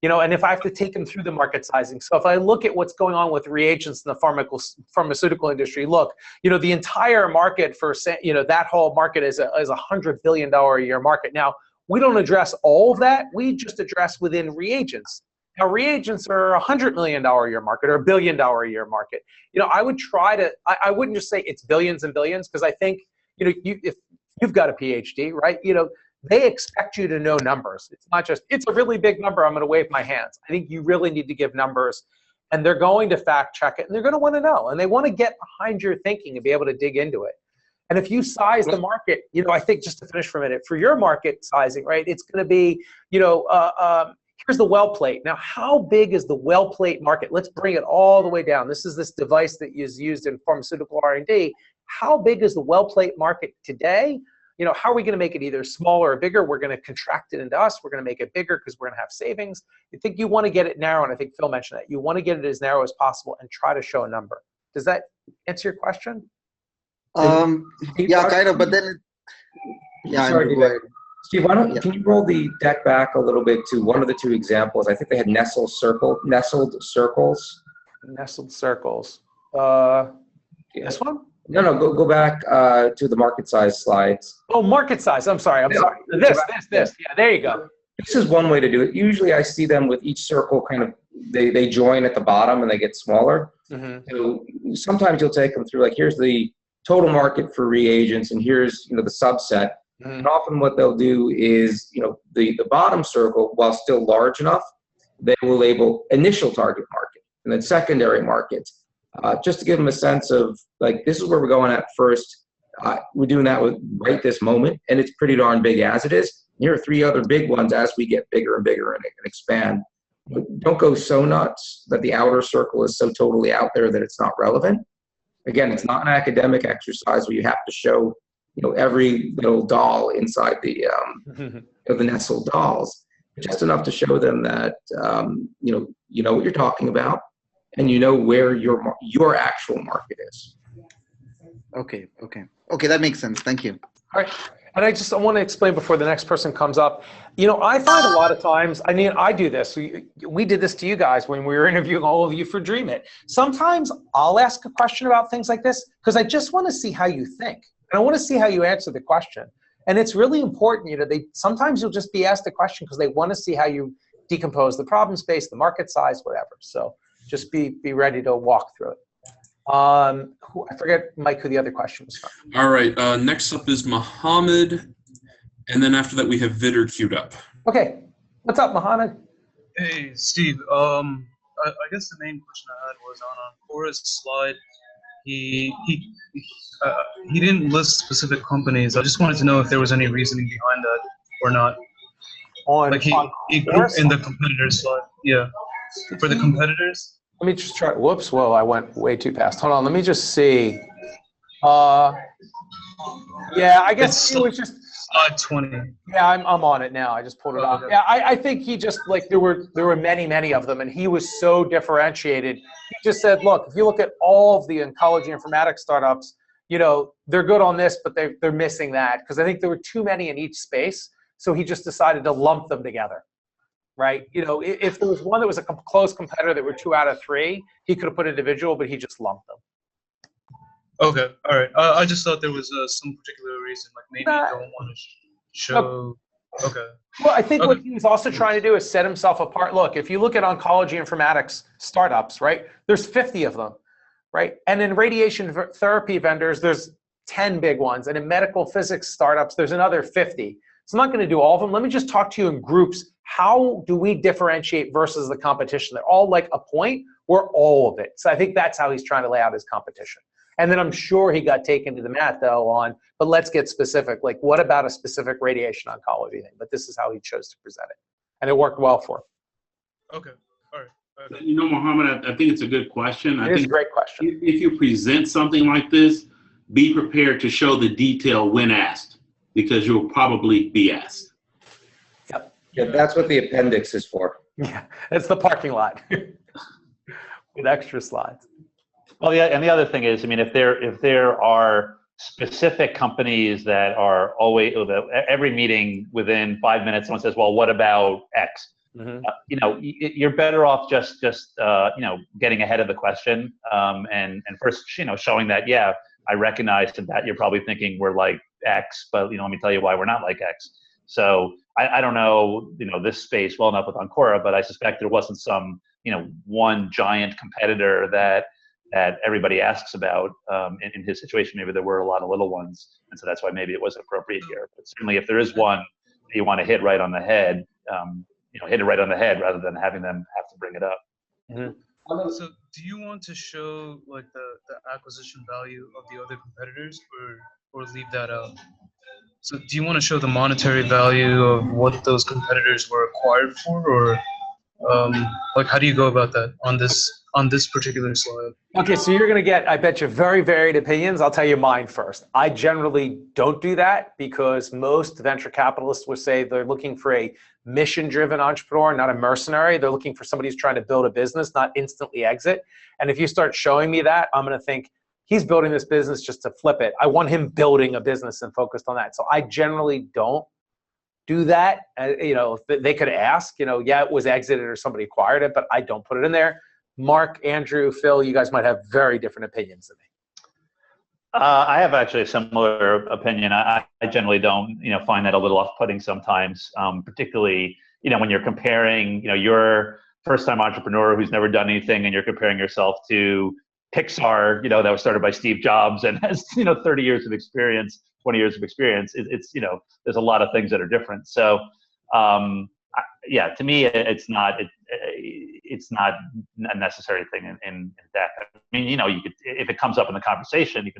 And if I have to take them through the market sizing. So if I look at what's going on with reagents in the pharmaceutical industry, look, the entire market for, that whole market is a $100 billion a year market. Now, we don't address all of that. We just address within reagents. Now, reagents are a $100 million a year market or $1 billion a year market. I would try to, I wouldn't just say it's billions and billions, because I think, if you've got a PhD, right, they expect you to know numbers. It's not just, it's a really big number, I'm going to wave my hands. I think you really need to give numbers, and they're going to fact check it, and they're going to want to know, and they want to get behind your thinking and be able to dig into it. And if you size the market, I think, just to finish for a minute, for your market sizing, right, it's going to be, here's the well plate. Now, how big is the well plate market? Let's bring it all the way down. This is this device that is used in pharmaceutical R&D. How big is the well plate market today? How are we going to make it either smaller or bigger? We're going to contract it into us. We're going to make it bigger because we're going to have savings. I think you want to get it narrow, and I think Phil mentioned that. You want to get it as narrow as possible and try to show a number. Does that answer your question? Yeah, kind of, but then, Sorry, Steve, can you roll the deck back a little bit to one of the two examples? I think they had nestled circles. Nestled circles. This one? No, go back to the market size slides. Oh, market size. I'm sorry. This. Yeah, there you go. This is one way to do it. Usually I see them with each circle kind of, they join at the bottom and they get smaller. Mm-hmm. So sometimes you'll take them through, like, here's the total market for reagents, and here's, the subset. Mm-hmm. And often what they'll do is, the bottom circle, while still large enough, they will label initial target market and then secondary markets. Just to give them a sense of, like, this is where we're going at first. We're doing that right this moment, and it's pretty darn big as it is. Here are 3 other big ones as we get bigger and bigger and expand. Don't go so nuts that the outer circle is so totally out there that it's not relevant. Again, it's not an academic exercise where you have to show, every little doll inside the the nestled dolls. Just enough to show them that you know what you're talking about, and you know where your actual market is. Okay, that makes sense. Thank you. All right. And I want to explain before the next person comes up. I find a lot of times, I do this. We did this to you guys when we were interviewing all of you for Dream It. Sometimes I'll ask a question about things like this because I just want to see how you think. And I want to see how you answer the question. And it's really important, sometimes you'll just be asked a question because they want to see how you decompose the problem space, the market size, whatever. So just be ready to walk through it. I forget, Mike, who the other question was from. All right. Next up is Mohammed, and then after that we have Vitter queued up. Okay. What's up, Mohammed? Hey, Steve. I guess the main question I had was on Cora's slide. He didn't list specific companies. I just wanted to know if there was any reasoning behind that or not. He grouped in the competitors slide. Yeah. For the competitors. Let me just try. Whoops. Whoa, I went way too fast. Hold on. Let me just see. Yeah, I guess it was just slide 20. Yeah, I'm on it now. I just pulled it up. Yeah, I think he just there were many of them, and he was so differentiated. He just said, look, if you look at all of the oncology informatics startups, they're good on this, but they're missing that because I think there were too many in each space. So he just decided to lump them together. Right? If there was one that was a close competitor that were 2 out of 3, he could have put individual, but he just lumped them. Okay, all right. I just thought there was some particular reason, like maybe you don't want to show. Okay. Well, I think what he was also trying to do is set himself apart. Look, if you look at oncology informatics startups, right? There's 50 of them, right? And in radiation therapy vendors, there's 10 big ones, and in medical physics startups, there's another 50. So I'm not going to do all of them. Let me just talk to you in groups. How do we differentiate versus the competition? They're all like a point. We're all of it. So I think that's how he's trying to lay out his competition. And then I'm sure he got taken to the mat, though, but let's get specific. Like, what about a specific radiation oncology thing? But this is how he chose to present it. And it worked well for him. Okay. All right. Mohammed, I think it's a good question. It is a great question. If you present something like this, be prepared to show the detail when asked, because you'll probably be asked. Yep. Yeah, that's what the appendix is for. Yeah, it's the parking lot with extra slides. Well, yeah, and the other thing is, if there are specific companies that are always every meeting within 5 minutes, someone says, "Well, what about X?" Mm-hmm. You're better off just getting ahead of the question and first showing that I recognize that you're probably thinking we're like X, but let me tell you why we're not like X. So I don't know this space well enough with Ancora, but I suspect there wasn't some one giant competitor that everybody asks about in his situation. Maybe there were a lot of little ones, and so that's why maybe it wasn't appropriate here. But certainly, if there is one that you want to hit right on the head, hit it right on the head rather than having them have to bring it up. Mm-hmm. So, do you want to show like the acquisition value of the other competitors, or leave that out? So, do you want to show the monetary value of what those competitors were acquired for, or how do you go about that on this particular slide? Okay, so you're going to get, I bet you, very varied opinions. I'll tell you mine first. I generally don't do that because most venture capitalists would say they're looking for a mission-driven entrepreneur, not a mercenary. They're looking for somebody who's trying to build a business, not instantly exit. And if you start showing me that, I'm going to think, he's building this business just to flip it. I want him building a business and focused on that. So I generally don't do that. They could ask, it was exited or somebody acquired it, but I don't put it in there. Mark, Andrew, Phil, you guys might have very different opinions than me. I have actually a similar opinion. I generally don't, find that a little off-putting sometimes, particularly, when you're comparing, your first-time entrepreneur who's never done anything and you're comparing yourself to Pixar, that was started by Steve Jobs and has, 30 years of experience, 20 years of experience. It's there's a lot of things that are different. So, to me, it's not a necessary thing in DEC. I mean, you could, if it comes up in the conversation, you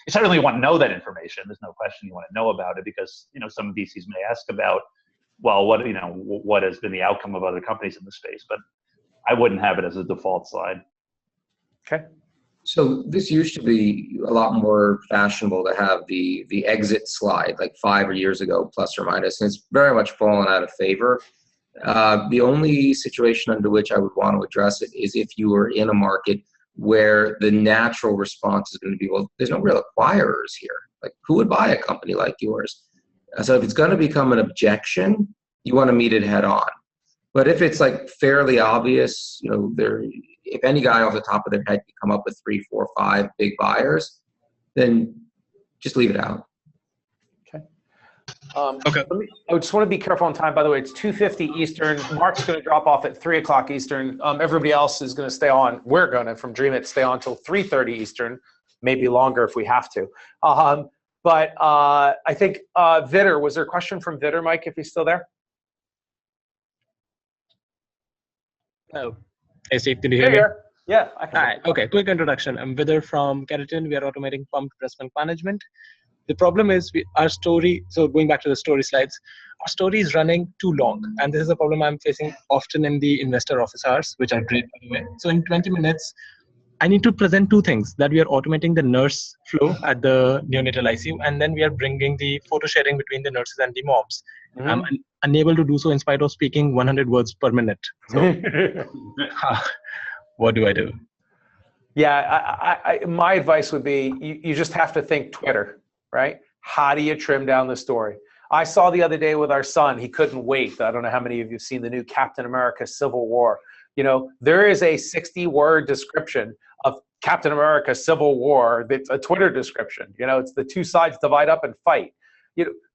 certainly want to know that information. There's no question you want to know about it because, some VCs may ask about, well, what has been the outcome of other companies in the space, but I wouldn't have it as a default slide. Okay. So this used to be a lot more fashionable to have the exit slide, like 5 years ago, plus or minus, and it's very much fallen out of favor. The only situation under which I would want to address it is if you were in a market where the natural response is going to be, well, there's no real acquirers here. Like, who would buy a company like yours? So if it's going to become an objection, you want to meet it head on. But if it's like fairly obvious, if any guy off the top of their head can come up with 3, 4, 5 big buyers, then just leave it out. Okay. Okay. I just want to be careful on time. By the way, it's 2:50 Eastern. Mark's going to drop off at 3 o'clock Eastern. Everybody else is going to stay on. We're going to, from Dream It, stay on until 3:30 Eastern, maybe longer if we have to. But I think Vitter, was there a question from Vitter, Mike, if he's still there? Oh, hey Steve, can you hear me? Yeah, I can. All right, okay, quick introduction. I'm Vidar from Keratin. We are automating pump press milk management. The problem is our story, so going back to the story slides, our story is running too long. And this is a problem I'm facing often in the investor office hours, which are great, by the way. So in 20 minutes, I need to present 2 things, that we are automating the nurse flow at the neonatal ICU, and then we are bringing the photo sharing between the nurses and the moms. Mm-hmm. I'm unable to do so in spite of speaking 100 words per minute. So what do I do? Yeah, my advice would be you just have to think Twitter, right? How do you trim down the story? I saw the other day with our son, he couldn't wait. I don't know how many of you have seen the new Captain America Civil War. There is a 60-word description of Captain America Civil War. That's a Twitter description. It's the 2 sides divide up and fight.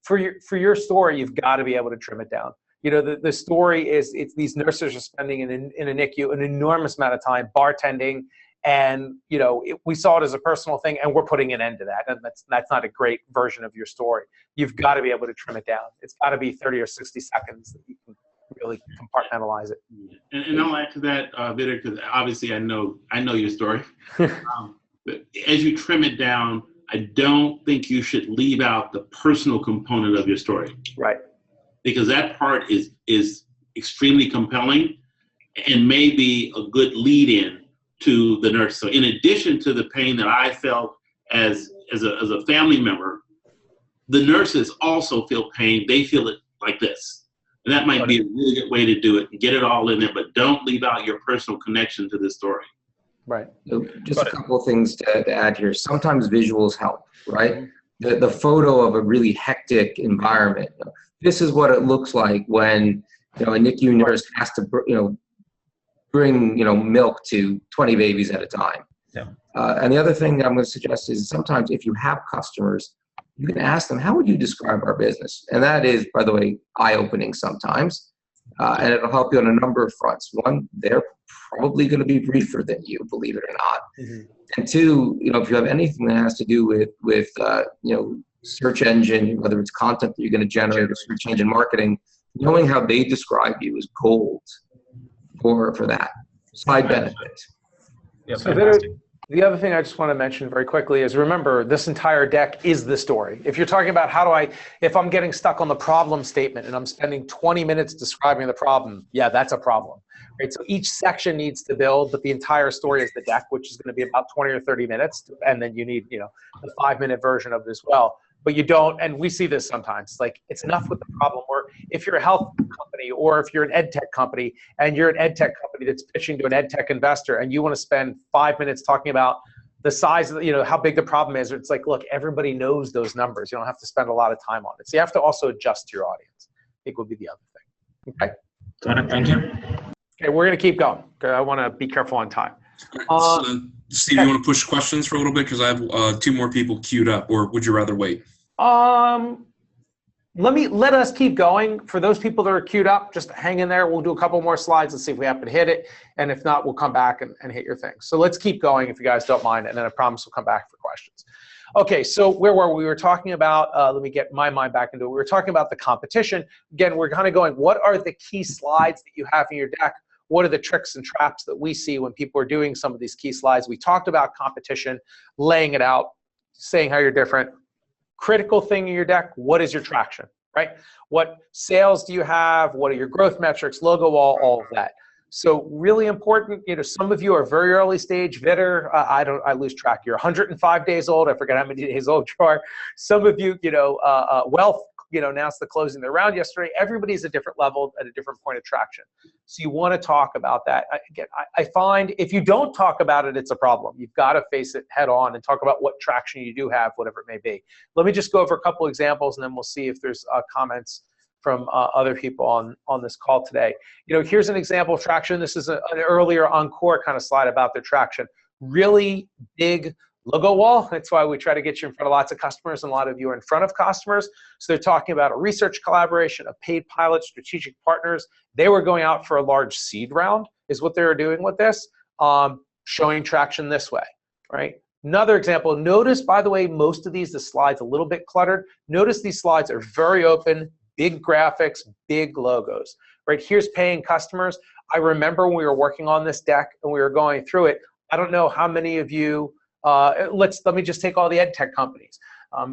For your story, you've got to be able to trim it down. The story is, it's these nurses are spending in a NICU an enormous amount of time bartending, and we saw it as a personal thing, and we're putting an end to that. And that's not a great version of your story. You've got to be able to trim it down. It's got to be 30 or 60 seconds that you can really compartmentalize it. And I'll add to that, Vidar, because obviously I know your story. But as you trim it down, I don't think you should leave out the personal component of your story. Right. Because that part is extremely compelling and may be a good lead-in to the nurse. So in addition to the pain that I felt as a family member, the nurses also feel pain. They feel it like this. And that might be a really good way to do it and get it all in there, but don't leave out your personal connection to this story. Right. So just a couple of things to add here. Sometimes visuals help, right? The photo of a really hectic environment. This is what it looks like when a NICU nurse has to bring milk to 20 babies at a time. Yeah. And the other thing I'm going to suggest is sometimes if you have customers, you can ask them, how would you describe our business? And that is, by the way, eye-opening sometimes. And it'll help you on a number of fronts. One, they're probably going to be briefer than you, believe it or not. Mm-hmm. And 2, if you have anything that has to do with search engine, whether it's content that you're going to generate or search engine marketing, knowing how they describe you is gold for that side benefit. Yeah, so the other thing I just want to mention very quickly is, remember, this entire deck is the story. If you're talking about if I'm getting stuck on the problem statement and I'm spending 20 minutes describing the problem, yeah, that's a problem. Right? So each section needs to build, but the entire story is the deck, which is going to be about 20 or 30 minutes. And then you need, the 5-minute version of it as well. But you don't, and we see this sometimes, like it's enough with the problem. Or if you're a health company or if you're an ed tech company and you're an ed tech company that's pitching to an ed tech investor and you want to spend 5 minutes talking about the size of how big the problem is, it's like, look, everybody knows those numbers. You don't have to spend a lot of time on it. So you have to also adjust to your audience, I think would be the other thing. Okay. Got it. Thank you. Okay, we're going to keep going. I want to be careful on time. Steve, you want to push questions for a little bit? Because I have 2 more people queued up, or would you rather wait? Let us keep going. For those people that are queued up, just hang in there. We'll do a couple more slides and see if we happen to hit it. And if not, we'll come back and hit your thing. So let's keep going if you guys don't mind. And then I promise we'll come back for questions. Okay, so where were we? We were talking about, let me get my mind back into it. We were talking about the competition. Again, we're kind of going, what are the key slides that you have in your deck? What are the tricks and traps that we see when people are doing some of these key slides? We talked about competition, laying it out, saying how you're different. Critical thing in your deck, what is your traction? right? What sales do you have? What are your growth metrics, logo wall, all of that. So really important, some of you are very early stage, Vitter, I lose track. You're 105 days old. I forget how many days old you are. Some of you, Wealth, announced the closing of the round yesterday. Everybody's at a different level at a different point of traction. So you want to talk about that. Again, I find if you don't talk about it, it's a problem. You've got to face it head on and talk about what traction you do have, whatever it may be. Let me just go over a couple examples, and then we'll see if there's comments from other people on this call today. Here's an example of traction. This is an earlier Encore kind of slide about their traction. Really big logo wall. That's why we try to get you in front of lots of customers, and a lot of you are in front of customers. So they're talking about a research collaboration, a paid pilot, strategic partners. They were going out for a large seed round is what they were doing with this, showing traction this way, right? Another example, notice, by the way, most of the slides a little bit cluttered. Notice these slides are very open, big graphics, big logos, right? Here's paying customers. I remember when we were working on this deck and we were going through it. I don't know how many of you, let me just take all the ed tech companies.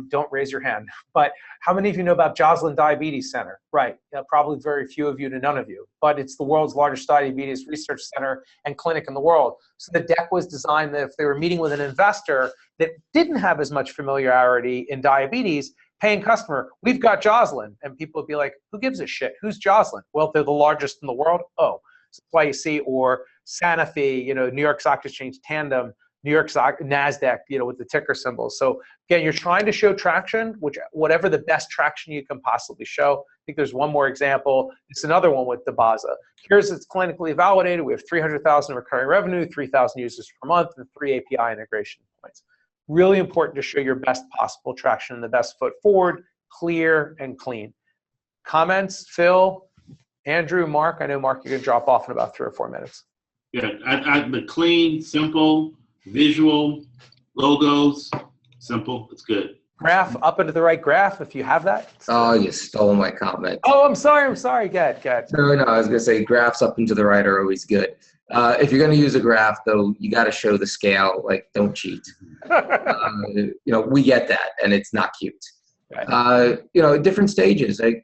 Don't raise your hand, but how many of you know about Joslin Diabetes Center? Right, probably very few of you to none of you, but it's the world's largest diabetes research center and clinic in the world. So the deck was designed that if they were meeting with an investor that didn't have as much familiarity in diabetes, paying customer, we've got Joslin, and people would be like, who gives a shit? Who's Joslin? Well, they're the largest in the world. Oh, so that's why you see, or Sanofi, New York Stock Exchange, Tandem, New York Stock, NASDAQ, with the ticker symbols. So again, you're trying to show traction, whatever the best traction you can possibly show. I think there's one more example. It's another one with Dabaza. Here's it's clinically validated. We have 300,000 recurring revenue, 3,000 users per month, and 3 API integration points. Really important to show your best possible traction and the best foot forward, clear and clean. Comments, Phil, Andrew, Mark? I know, Mark, you're going to drop off in about 3 or 4 minutes. Yeah, the clean, simple, visual, logos, simple, it's good. Graph, up into the right graph, if you have that. Oh, you stole my comment. Oh, I'm sorry. Go ahead. No, I was going to say graphs up and to the right are always good. If you're going to use a graph, though, you got to show the scale. Like, don't cheat. We get that, and it's not cute. Right. At different stages. At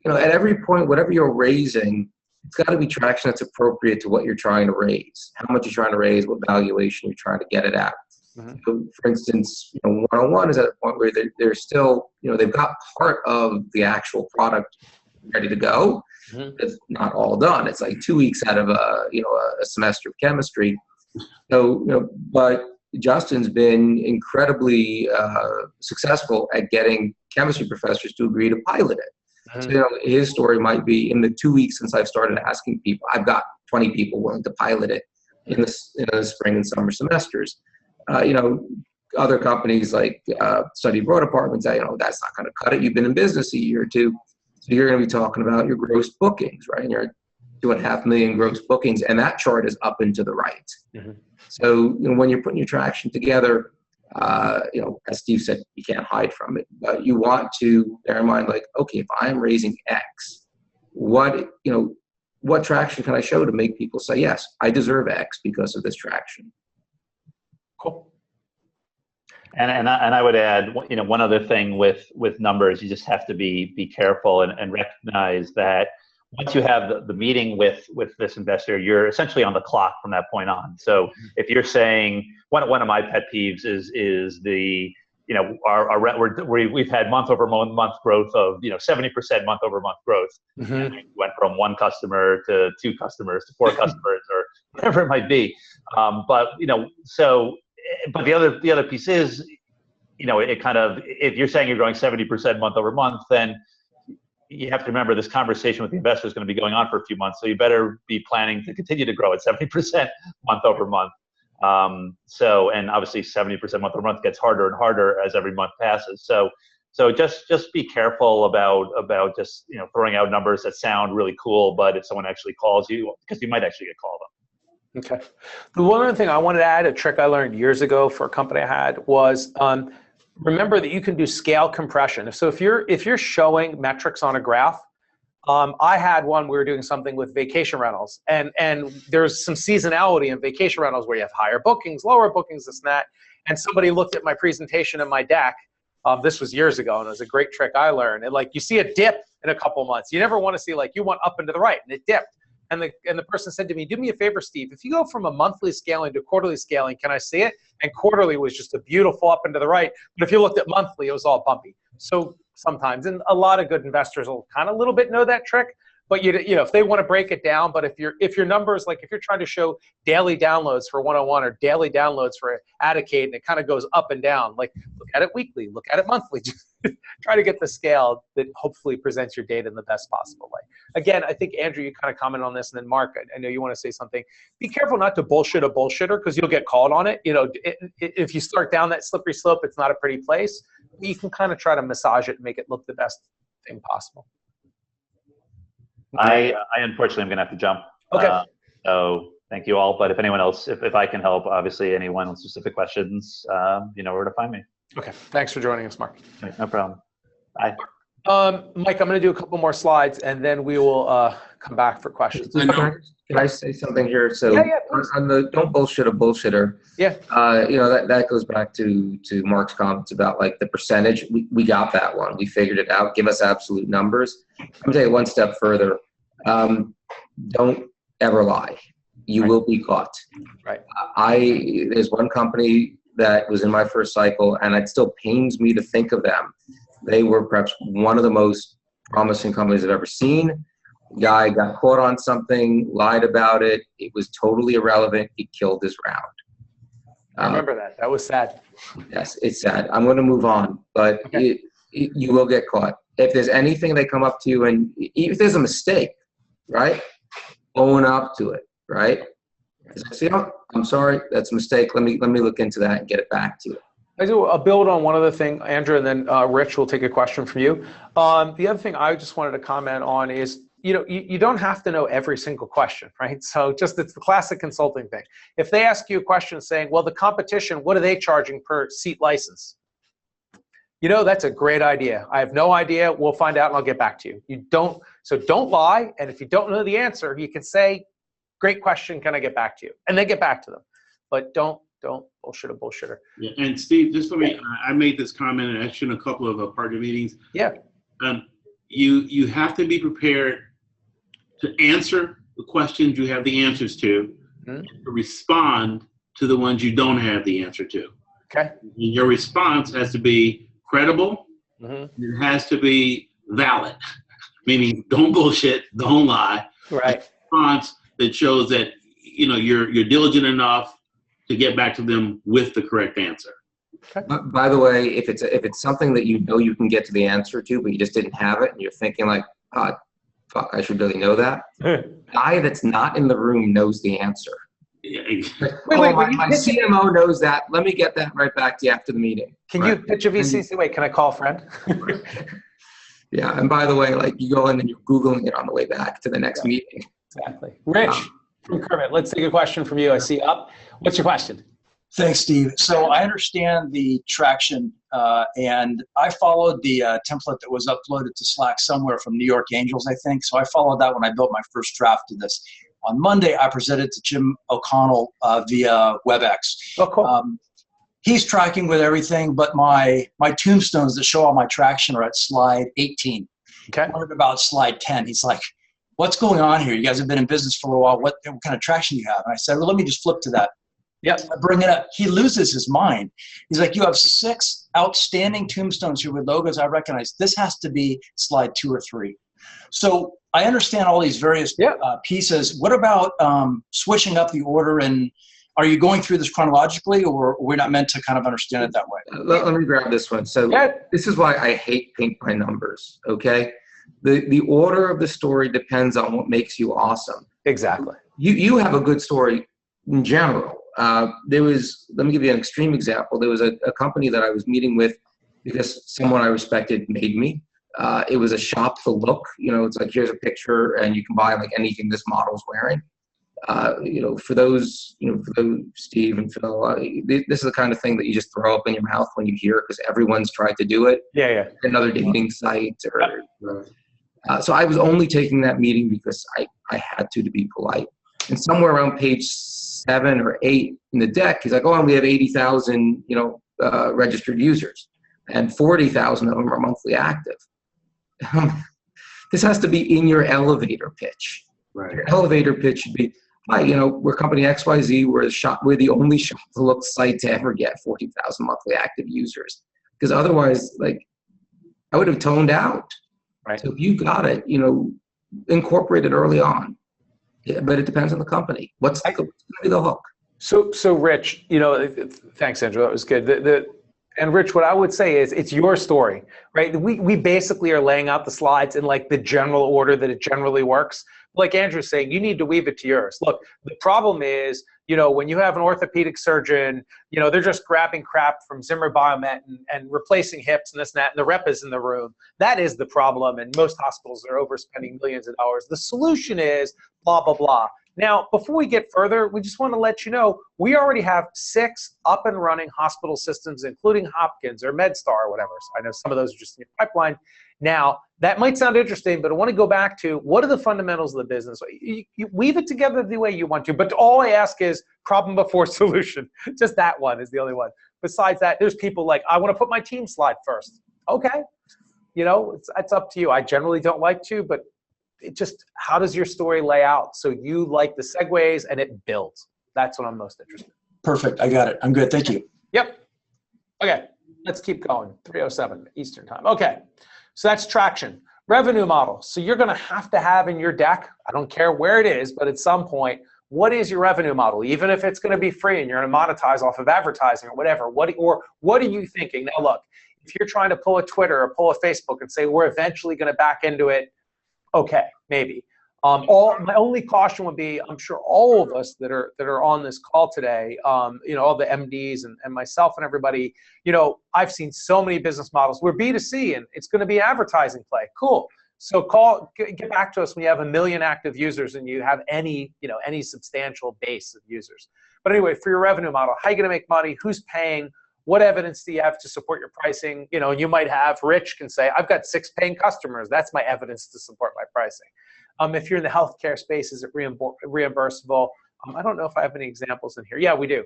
every point, whatever you're raising, it's got to be traction that's appropriate to what you're trying to raise, how much you're trying to raise, what valuation you're trying to get it at. Mm-hmm. So, for instance, 101 is at a point where they're still, they've got part of the actual product ready to go. Mm-hmm. It's not all done. It's like 2 weeks out of a semester of chemistry. So, but Justin's been incredibly successful at getting chemistry professors to agree to pilot it. Mm-hmm. So, his story might be in the 2 weeks since I've started asking people, I've got 20 people willing to pilot it in the spring and summer semesters. Other companies like study abroad departments, that's not going to cut it. You've been in business a year or two. So you're going to be talking about your gross bookings, right? And you're 2.5 million gross bookings, and that chart is up and to the right. Mm-hmm. So when you're putting your traction together, as Steve said, you can't hide from it. But you want to bear in mind, like, okay, if I'm raising X, what traction can I show to make people say, yes, I deserve X because of this traction? Cool. And I would add, one other thing with numbers, you just have to be careful and recognize that once you have the meeting with this investor, you're essentially on the clock from that point on. So if you're saying, one of my pet peeves is the, we've had month over month growth of 70% month over month growth. Mm-hmm. And we went from 1 customer to 2 customers to 4 customers or whatever it might be. But the other piece is, it kind of, if you're saying you're growing 70% month over month, then you have to remember this conversation with the investor is going to be going on for a few months. So you better be planning to continue to grow at 70% month over month. And obviously 70% month over month gets harder and harder as every month passes. So just be careful about just, throwing out numbers that sound really cool, but if someone actually calls you, because you might actually get called on. Okay. The one other thing I wanted to add, a trick I learned years ago for a company I had, was remember that you can do scale compression. So if you're showing metrics on a graph, I had one, we were doing something with vacation rentals, and there's some seasonality in vacation rentals where you have higher bookings, lower bookings, this and that. And somebody looked at my presentation and my deck, This was years ago, and it was a great trick I learned. And like, you see a dip in a couple months. You never want to see, like, you went up and to the right, and it dipped. And the person said to me, do me a favor, Steve, if you go from a monthly scaling to quarterly scaling, can I see it? And quarterly was just a beautiful up and to the right. But if you looked at monthly, it was all bumpy. So sometimes, and a lot of good investors will kind of a little bit know that trick. But you know, if they want to break it down, but if your numbers, like if you're trying to show daily downloads for 101 or daily downloads for Advocate, and it kind of goes up and down, like look at it weekly, look at it monthly. Try to get the scale that hopefully presents your data in the best possible way. Again, I think, Andrew, you kind of commented on this, and then Mark, I know you want to say something. Be careful not to bullshit a bullshitter, because you'll get called on it. You know, if you start down that slippery slope, it's not a pretty place. You can kind of try to massage it and make it look the best thing possible. I unfortunately am going to have to jump. Okay. So thank you all. But if anyone else, if I can help, obviously anyone with specific questions, you know where to find me. Okay. Thanks for joining us, Mark. No problem. Bye. Mike, I'm going to do a couple more slides, and then we will come back for questions. Can I say something here? So yeah, on the don't bullshit a bullshitter. Yeah. You know, that goes back to Mark's comments about like the percentage. We got that one. We figured it out. Give us absolute numbers. I'm going to take it one step further. Don't ever lie. You will be caught. Right. There's one company that was in my first cycle, and it still pains me to think of them. They were perhaps one of the most promising companies I've ever seen. Guy got caught on something, lied about it. It was totally irrelevant. He killed his round. I remember that. That was sad. Yes, it's sad. I'm going to move on, but okay. You will get caught. If there's anything they come up to you, and if there's a mistake, right, own up to it, right? Say, oh, I'm sorry, that's a mistake. Let me look into that and get it back to you. I do a build on one other thing, Andrew, and then Rich will take a question from you. The other thing I just wanted to comment on is, you know, you don't have to know every single question, right? So just, it's the classic consulting thing. If they ask you a question saying, well, the competition, what are they charging per seat license? You know, that's a great idea. I have no idea. We'll find out and I'll get back to you. So don't lie. And if you don't know the answer, you can say, great question, can I get back to you? And then get back to them. But don't bullshit a bullshitter. Yeah, and Steve, just for me, I made this comment actually in a couple of partner meetings. Yeah. You have to be prepared to answer the questions you have the answers to, to respond to the ones you don't have the answer to. Okay. And your response has to be credible. It has to be valid, meaning don't bullshit, don't lie. Right. A response that shows that, you know, you're diligent enough to get back to them with the correct answer. Okay. By the way, if it's something that you know you can get to the answer to, but you just didn't have it, and you're thinking like, fuck, I should really know that. Guy that's not in the room knows the answer. Yeah. My CMO knows that. Let me get that right back to you after the meeting. Can you pitch a VC? Wait, can I call a friend? Yeah, and by the way, like you go in and you're Googling it on the way back to the next meeting. Exactly. Rich from Kermit, let's take a question from you. I see up. What's your question? Thanks, Steve. So I understand the traction, and I followed the template that was uploaded to Slack somewhere from New York Angels, I think. So I followed that when I built my first draft of this. On Monday, I presented to Jim O'Connell via WebEx. Oh, cool. He's tracking with everything, but my tombstones that show all my traction are at slide 18. Okay. I wondered about slide 10. He's like, what's going on here? You guys have been in business for a while. What kind of traction do you have? And I said, well, let me just flip to that. Yep. I bring it up. He loses his mind. He's like, you have 6 outstanding tombstones here with logos I recognize. This has to be slide 2 or 3. So I understand all these various pieces. What about switching up the order, and are you going through this chronologically, or we're not meant to kind of understand it that way? Let me grab this one. So this is why I hate paint by numbers, okay? The order of the story depends on what makes you awesome. Exactly. You have a good story in general. Let me give you an extreme example. There was a company that I was meeting with because someone I respected made me. It was a shop to look. You know, it's like, here's a picture and you can buy like anything this model's wearing. For those, Steve and Phil, this is the kind of thing that you just throw up in your mouth when you hear it because everyone's tried to do it. Yeah. Another dating site so I was only taking that meeting because I had to be polite. And somewhere around page 7 or 8 in the deck, he's like, oh, and we have 80,000, registered users. and 40,000 of them are monthly active. This has to be in your elevator pitch. Right. Your elevator pitch should be, hi, we're company XYZ. We're the only shop to look site to ever get 40,000 monthly active users. Because otherwise, I would have toned out. Right. So if you got it, incorporate it early on. Yeah, but it depends on the company. What's going to be the hook? So Rich, thanks, Andrew. That was good. And Rich, what I would say is it's your story, right? We basically are laying out the slides in the general order that it generally works. Like Andrew's saying, you need to weave it to yours. Look, the problem is, when you have an orthopedic surgeon, they're just grabbing crap from Zimmer Biomet and replacing hips and this and that, and the rep is in the room. That is the problem, and most hospitals are overspending millions of dollars. The solution is blah, blah, blah. Now, before we get further, we just want to let you know, we already have 6 up and running hospital systems, including Hopkins or MedStar or whatever. So I know some of those are just in your pipeline. Now, that might sound interesting, but I want to go back to what are the fundamentals of the business? You weave it together the way you want to, but all I ask is problem before solution. Just that one is the only one. Besides that, there's people I want to put my team slide first. Okay. It's up to you. I generally don't like to, but how does your story lay out so you like the segues and it builds? That's what I'm most interested in. Perfect. I got it. I'm good. Thank you. Yep. Okay. Let's keep going. 3:07 Eastern time. Okay. So that's traction. Revenue model. So you're going to have in your deck, I don't care where it is, but at some point, what is your revenue model? Even if it's going to be free and you're going to monetize off of advertising or whatever, what are you thinking? Now look, if you're trying to pull a Twitter or pull a Facebook and say, we're eventually going to back into it, okay, maybe. My only caution would be, I'm sure all of us that are on this call today, all the MDs and myself and everybody, I've seen so many business models. We're B2C and it's going to be advertising play. Cool. So get back to us when you have 1 million active users and you have any substantial base of users. But anyway, for your revenue model, how are you going to make money? Who's paying? What evidence do you have to support your pricing? And you might have, Rich can say, I've got 6 paying customers. That's my evidence to support my pricing. If you're in the healthcare space, is it reimbursable? I don't know if I have any examples in here. Yeah, we do.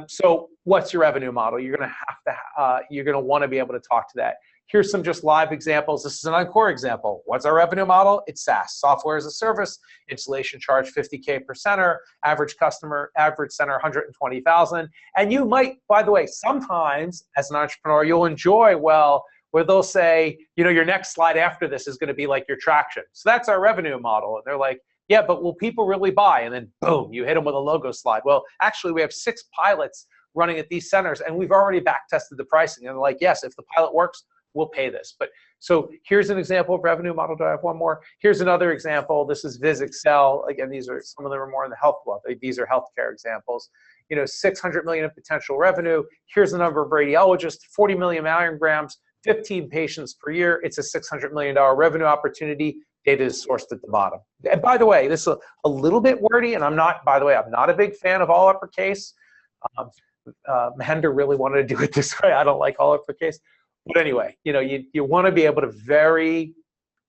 So what's your revenue model? You're going to want to be able to talk to that. Here's some just live examples. This is an Encore example. What's our revenue model? It's SaaS, software as a service. Installation charge $50K per center. Average center 120,000. And you might, by the way, sometimes as an entrepreneur, you'll enjoy where they'll say, your next slide after this is going to be like your traction. So that's our revenue model. And they're like, yeah, but will people really buy? And then boom, you hit them with a logo slide. Well, actually, we have 6 pilots running at these centers, and we've already back tested the pricing. And they're like, yes, if the pilot works, we'll pay this. But so here's an example of revenue model. Do I have one more? Here's another example. This is VizExcel. Again, some of them are more in the health world. These are healthcare examples. 600 million in potential revenue. Here's the number of radiologists, 40 million mammograms, 15 patients per year. It's a $600 million revenue opportunity. Data is sourced at the bottom. And by the way, this is a little bit wordy, and I'm not a big fan of all uppercase. Mahendra really wanted to do it this way. I don't like all uppercase. But anyway, you want to be able to very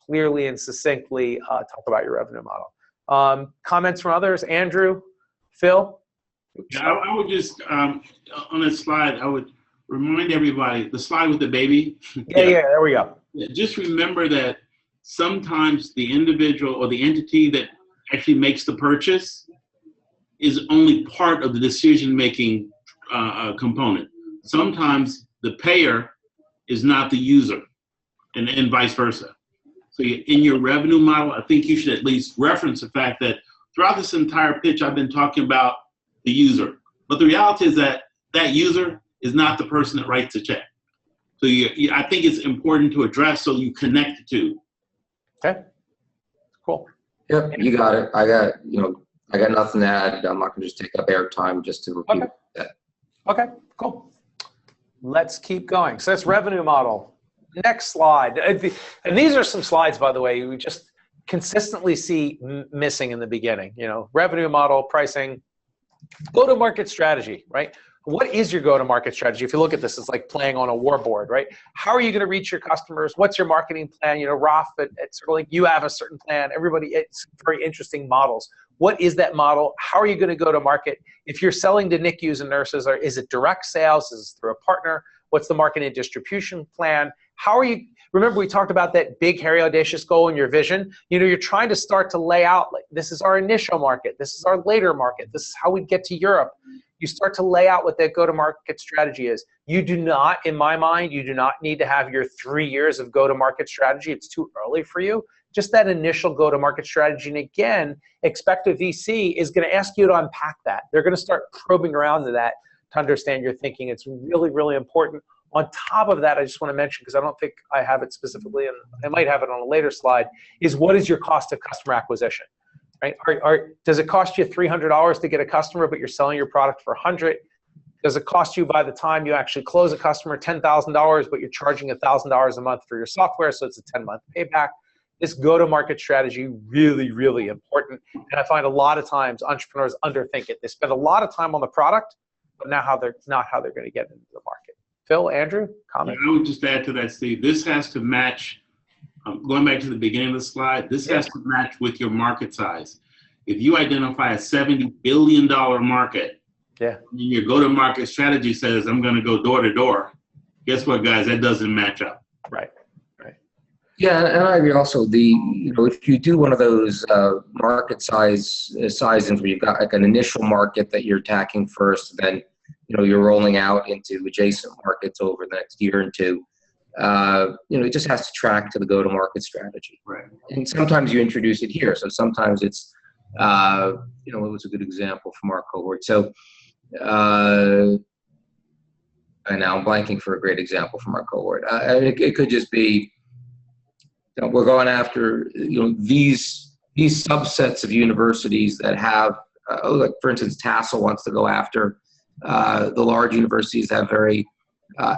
clearly and succinctly talk about your revenue model. Comments from others? Andrew, Phil? Yeah, I would just, on this slide, I would remind everybody, the slide with the baby. Yeah, there we go. Just remember that sometimes the individual or the entity that actually makes the purchase is only part of the decision-making component. Sometimes the payer is not the user, and vice versa. So in your revenue model, I think you should at least reference the fact that throughout this entire pitch, I've been talking about the user. But the reality is that that user is not the person that writes the check. So I think it's important to address so you connect the two. Okay, cool. Yep, you got it. I got nothing to add. I'm not going to just take up airtime just to repeat that. Okay, cool. Let's keep going. So that's revenue model. Next slide. And these are some slides, by the way, we just consistently see missing in the beginning. Revenue model, pricing, go-to-market strategy, right? What is your go-to-market strategy? If you look at this, it's like playing on a war board, right? How are you going to reach your customers? What's your marketing plan? Raf at Sterling, you have a certain plan. Everybody, it's very interesting models. What is that model? How are you going to go to market? If you're selling to NICUs and nurses, is it direct sales? Is it through a partner? What's the marketing and distribution plan? How are you, remember we talked about that big, hairy, audacious goal in your vision? You know, you're trying to start to lay out, like, this is our initial market. This is our later market. This is how we get to Europe. You start to lay out what that go-to-market strategy is. You do not, in my mind, you do not need to have your 3 years of go-to-market strategy. It's too early for you. Just that initial go-to-market strategy. And again, expect a VC is going to ask you to unpack that. They're going to start probing around to that to understand your thinking. It's really, really important. On top of that, I just want to mention, because I don't think I have it specifically, and I might have it on a later slide, is what is your cost of customer acquisition? Right? Does it cost you $300 to get a customer, but you're selling your product for $100? Does it cost you, by the time you actually close a customer, $10,000, but you're charging $1,000 a month for your software, so it's a 10-month payback? This go-to-market strategy, really, really important. And I find a lot of times entrepreneurs underthink it. They spend a lot of time on the product, but not how they're going to get into the market. Phil, Andrew, comment? Yeah, I would just add to that, Steve. This has to match. Going back to the beginning of the slide, this has to match with your market size. If you identify a $70 billion market, and your go-to-market strategy says, I'm going to go door to door, guess what, guys? That doesn't match up. Right. Yeah, and I agree also. If you do one of those market sizings where you've got like an initial market that you're attacking first, then you're rolling out into adjacent markets over the next year or two. It just has to track to the go-to-market strategy. Right. And sometimes you introduce it here. So sometimes it's, it was a good example from our cohort. So, and now I'm blanking for a great example from our cohort. It could just be, we're going after, these subsets of universities that have, like for instance, Tassel wants to go after the large universities that have very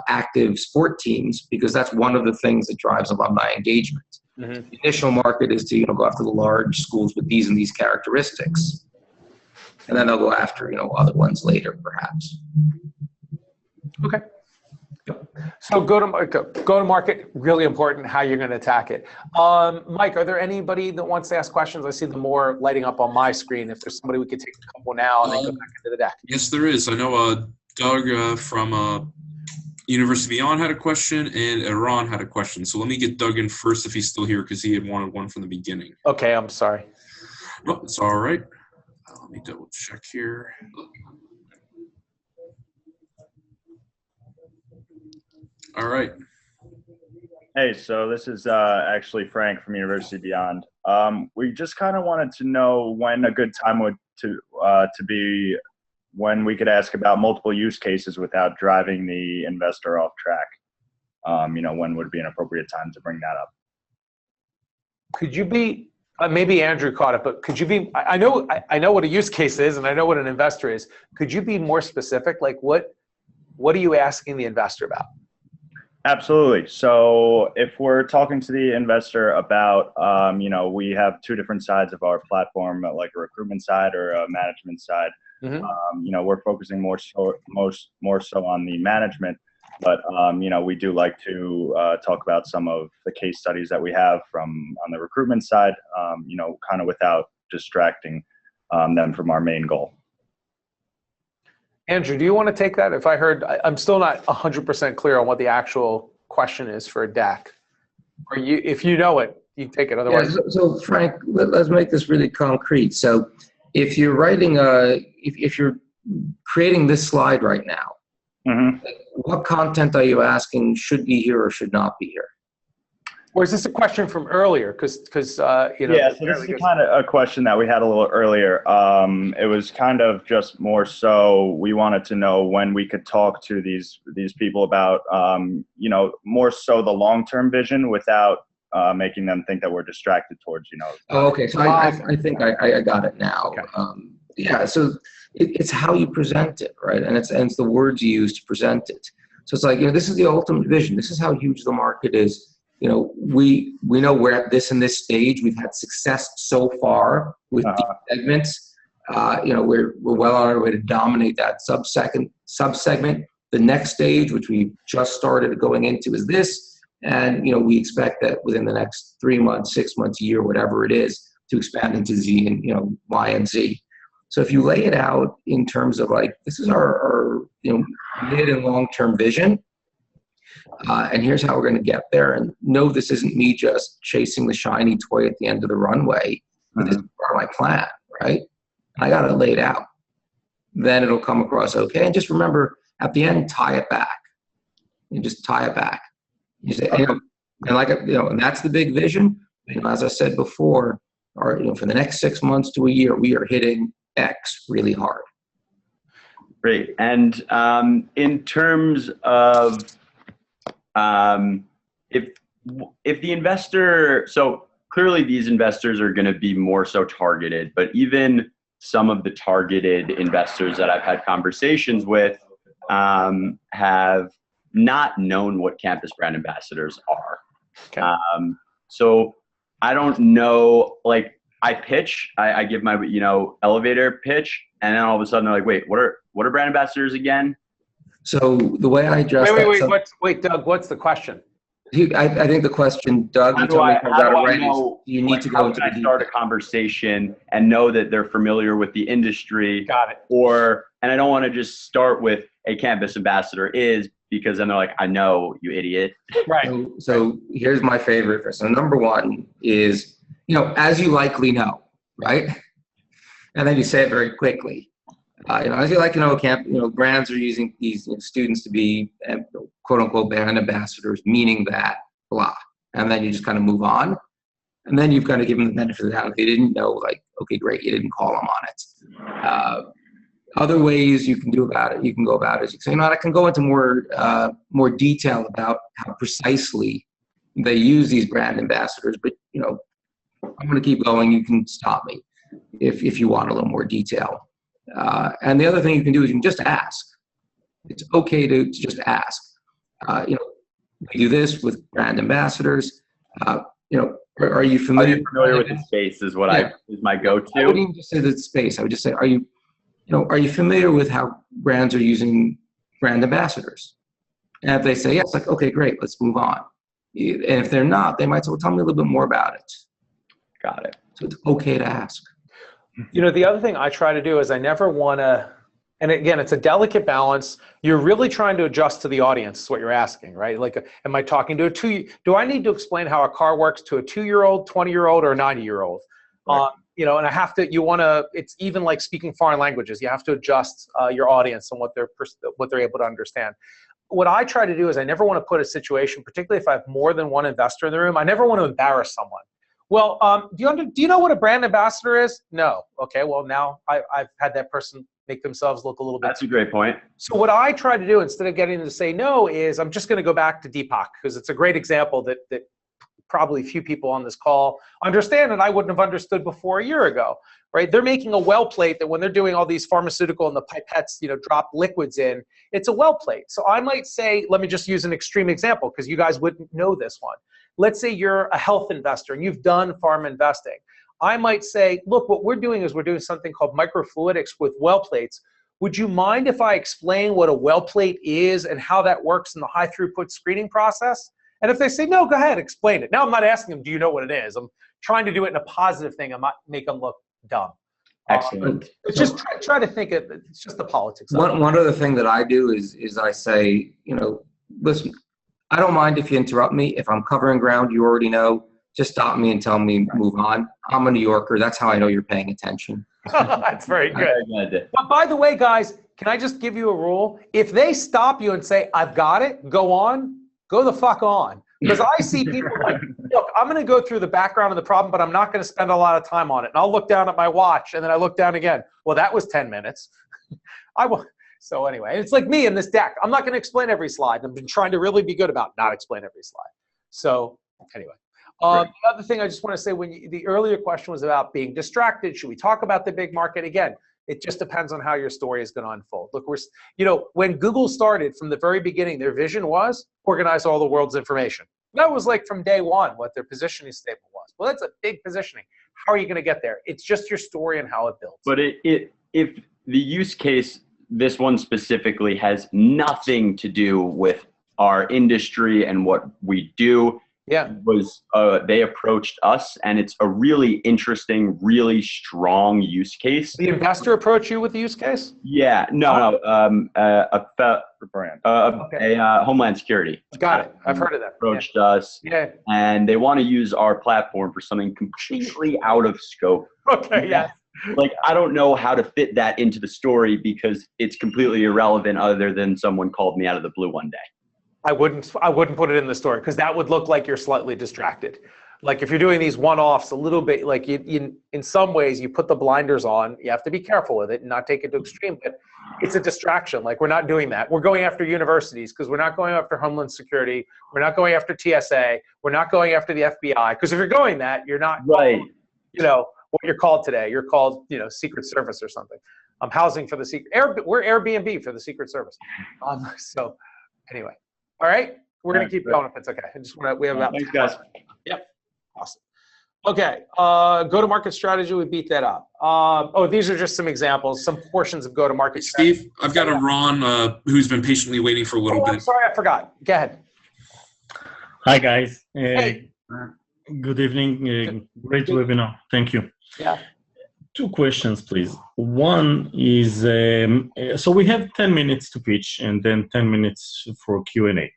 active sport teams, because that's one of the things that drives alumni engagement. Mm-hmm. The initial market is to go after the large schools with these and these characteristics, and then they'll go after other ones later, perhaps. Okay. So go to market, really important. How you're going to attack it. Mike, are there anybody that wants to ask questions? I see them more lighting up on my screen. If there's somebody, we could take a couple now and then go back into the deck. Yes, there is. I know Doug from University Beyond had a question, and Iran had a question. So let me get Doug in first if he's still here, because he had wanted one from the beginning. Okay, I'm sorry. No, it's all right. Let me double check here. All right. Hey, so this is actually Frank from University Beyond. We just kind of wanted to know when a good time would to be when we could ask about multiple use cases without driving the investor off track. When would be an appropriate time to bring that up? Could you be, maybe Andrew caught it, but could you be, I know what a use case is and I know what an investor is. Could you be more specific? Like what are you asking the investor about? Absolutely. So if we're talking to the investor about, we have two different sides of our platform, like a recruitment side or a management side. Mm-hmm. We're focusing more so on the management, but we do like to talk about some of the case studies that we have on the recruitment side, kind of without distracting them from our main goal. Andrew, do you want to take that? If I heard, I'm still not 100% clear on what the actual question is for a deck. Or if you know it, you take it. Otherwise, yeah, so Frank, let's make this really concrete. So, if you're writing if you're creating this slide right now, mm-hmm. What content are you asking should be here or should not be here? Or is this a question from earlier? Because Yeah, so this is kind of a question that we had a little earlier. It was kind of just more so we wanted to know when we could talk to these people about more so the long-term vision without making them think that we're distracted towards Oh, okay, so I think I got it now. Okay. Yeah, so it's how you present it, right? And it's the words you use to present it. So it's like this is the ultimate vision. This is how huge the market is. We know we're at this and this stage. We've had success so far with these segments. We're well on our way to dominate that subsegment. The next stage, which we just started going into, is this, and we expect that within the next 3 months, 6 months, a year, whatever it is, to expand into Z and Y and Z. So if you lay it out in terms of like this is our mid and long term vision. And here's how we're going to get there. And no, this isn't me just chasing the shiny toy at the end of the runway. This is part of my plan, right? I got it laid out. Then it'll come across okay. And just remember, at the end, tie it back. You just tie it back. You say, and like, and that's the big vision. As I said before, for the next 6 months to a year, we are hitting X really hard. Great. And in terms of if the investor, so clearly these investors are going to be more so targeted, but even some of the targeted investors that I've had conversations with have not known what campus brand ambassadors are. Okay. So I don't know, like I pitch, I give my, elevator pitch, and then all of a sudden they're like, wait, what are brand ambassadors again? So the way I address wait, Doug, what's the question? I think the question, Doug, how do I know, you need to go into the start a conversation and know that they're familiar with the industry. Got it. And I don't want to just start with a campus ambassador is, because then they're like, I know, you idiot. Right. So here's my favorite. So number one is, as you likely know, right? And then you say it very quickly. As you like to know, brands are using these students to be quote unquote brand ambassadors, meaning that blah. And then you just kind of move on. And then you've kind of given them the benefit of the doubt. If they didn't know, like, okay, great, you didn't call them on it. Other ways you can go about it is you can say, I can go into more detail about how precisely they use these brand ambassadors, but I'm going to keep going. You can stop me if you want a little more detail. And the other thing you can do is you can just ask. It's okay to just ask. We do this with brand ambassadors. Are you familiar? With the space is what is my go-to. I wouldn't even just say the space. I would just say, are you familiar with how brands are using brand ambassadors? And if they say yes, like, okay, great, let's move on. And if they're not, they might say, well, tell me a little bit more about it. Got it. So it's okay to ask. The other thing I try to do is I never want to, and again, it's a delicate balance. You're really trying to adjust to the audience, is what you're asking, right? Like, am I talking to do I need to explain how a car works to a 2-year-old, 20-year-old, or a 90-year-old? Right. And I have to, it's even like speaking foreign languages. You have to adjust your audience and what they're able to understand. What I try to do is I never want to put a situation, particularly if I have more than one investor in the room, I never want to embarrass someone. Well, do you know what a brand ambassador is? No. Okay, well, now I've had that person make themselves look a little bit. That's a great point. So what I try to do, instead of getting them to say no, is I'm just going to go back to Deepak, because it's a great example that probably few people on this call understand, and I wouldn't have understood before a year ago, right? They're making a well plate that when they're doing all these pharmaceutical and the pipettes, drop liquids in, it's a well plate. So I might say, let me just use an extreme example, because you guys wouldn't know this one. Let's say you're a health investor and you've done pharma investing. I might say, look, what we're doing is we're doing something called microfluidics with well plates. Would you mind if I explain what a well plate is and how that works in the high throughput screening process? And if they say, no, go ahead, explain it. Now I'm not asking them, do you know what it is? I'm trying to do it in a positive thing. I'm not make them look dumb. Excellent. It's just try to think of it's just the politics. One other thing that I do is I say, listen, I don't mind if you interrupt me. If I'm covering ground you already know, just stop me and tell me move on. I'm a New Yorker. That's how I know you're paying attention. That's very good. But by the way, guys, can I just give you a rule? If they stop you and say, I've got it, go on, go the fuck on. Because I see people like, look, I'm going to go through the background of the problem, but I'm not going to spend a lot of time on it. And I'll look down at my watch, and then I look down again. Well, that was 10 minutes. So anyway, it's like me in this deck. I'm not going to explain every slide. I've been trying to really be good about not explain every slide. So anyway, the other thing I just want to say, the earlier question was about being distracted. Should we talk about the big market? Again, it just depends on how your story is going to unfold. Look, when Google started from the very beginning, their vision was organize all the world's information. That was like from day one what their positioning statement was. Well, that's a big positioning. How are you going to get there? It's just your story and how it builds. But if the use case, this one specifically, has nothing to do with our industry and what we do, Yeah. Was they approached us, and it's a really interesting, really strong use case. The investor approached you with the use case? Yeah, no, Homeland Security. Got it. I've heard of that. Approached us, and they want to use our platform for something completely out of scope. Okay, yeah. Like, I don't know how to fit that into the story because it's completely irrelevant other than someone called me out of the blue one day. I wouldn't put it in the story because that would look like you're slightly distracted. Like if you're doing these one-offs a little bit, like in some ways you put the blinders on, you have to be careful with it and not take it to extreme, but it's a distraction. Like we're not doing that. We're going after universities because we're not going after Homeland Security. We're not going after TSA. We're not going after the FBI. Because if you're going that, you're not, right. What you're called today. You're called, Secret Service or something. Housing for the secret. We're Airbnb for the Secret Service. So anyway, all right, we're gonna keep going if it's okay. We have about. Thanks, guys. Yep, awesome. Okay, go-to-market strategy. We beat that up. These are just some examples, some portions of go-to-market. Steve, I've got a Ron who's been patiently waiting for a little bit. I'm sorry, I forgot. Go ahead. Hi guys. Hey. Good evening. Great webinar. Thank you. Yeah. 2 questions, please. One is, so we have 10 minutes to pitch and then 10 minutes for Q&A.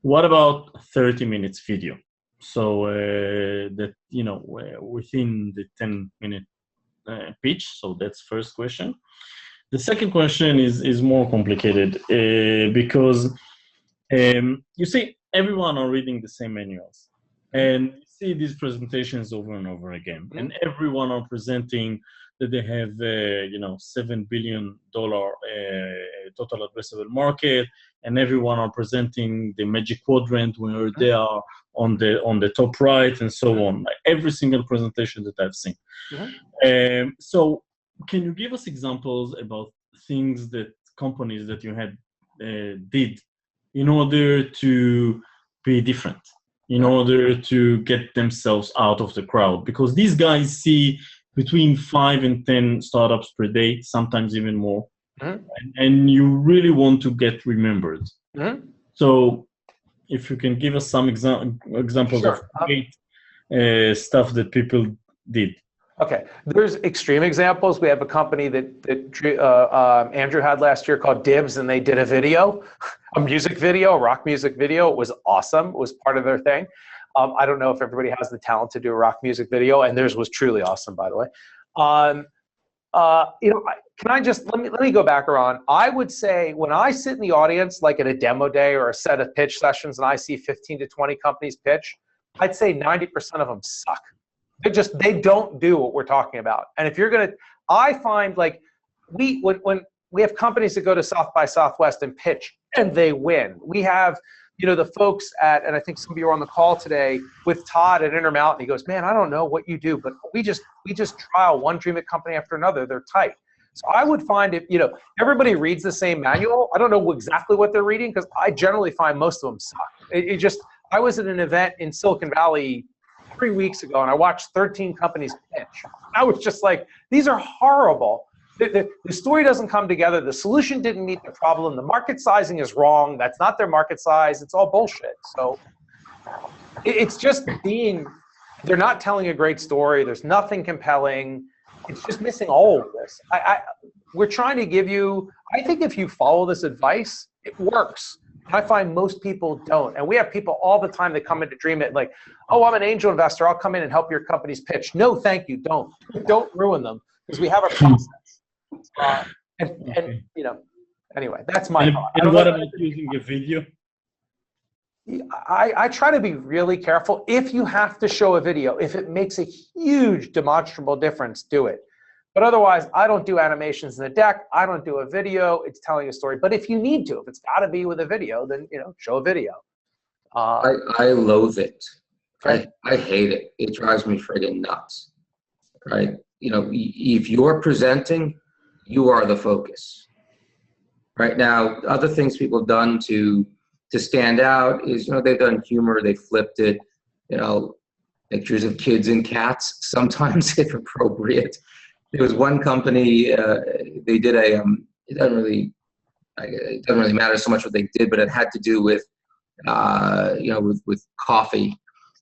What about 30 minutes video? So that, within the 10-minute pitch. So that's first question. The second question is more complicated because you see everyone are reading the same manuals. And you see these presentations over and over again, and everyone are presenting that they have, $7 billion total addressable market, and everyone are presenting the magic quadrant where they are on the top right, and so on. Like every single presentation that I've seen. So, can you give us examples about things that companies that you had did in order to be different? In order to get themselves out of the crowd, because these guys see between 5 and 10 startups per day, sometimes even more, and you really want to get remembered. So if you can give us some examples of great stuff that people did. Okay, there's extreme examples. We have a company that Andrew had last year called Dibs, and they did a video, a music video, a rock music video. It was awesome. It was part of their thing. I don't know if everybody has the talent to do a rock music video, and theirs was truly awesome, by the way. Can I just let me go back around? I would say when I sit in the audience, like at a demo day or a set of pitch sessions, and I see 15 to 20 companies pitch, I'd say 90% of them suck. They don't do what we're talking about. And if you're gonna, I find like when we have companies that go to South by Southwest and pitch and they win. We have, the folks and I think some of you are on the call today with Todd at Intermountain. He goes, man, I don't know what you do, but we just trial one dream it company after another. They're tight. So I would find if, everybody reads the same manual. I don't know exactly what they're reading because I generally find most of them suck. I was at an event in Silicon Valley 3 weeks ago, and I watched 13 companies pitch. I was just like, these are horrible. The story doesn't come together. The solution didn't meet the problem. The market sizing is wrong. That's not their market size. It's all bullshit. So it's just they're not telling a great story. There's nothing compelling. It's just missing all of this. We're trying to give you, I think if you follow this advice, it works. I find most people don't. And we have people all the time that come in to Dream It like, oh, I'm an angel investor. I'll come in and help your companies pitch. No, thank you. Don't ruin them because we have a process. Anyway, that's my thought. And what about using a video? I try to be really careful. If you have to show a video, if it makes a huge demonstrable difference, do it. But otherwise, I don't do animations in the deck. I don't do a video. It's telling a story. But if you need to, if it's got to be with a video, then show a video. I loathe it. I hate it. It drives me friggin' nuts. Right? If you're presenting, you are the focus. Right now, other things people have done to stand out is they've done humor. They flipped it. Pictures of kids and cats. Sometimes if appropriate. There was one company, they did it doesn't really matter so much what they did, but it had to do with, with coffee.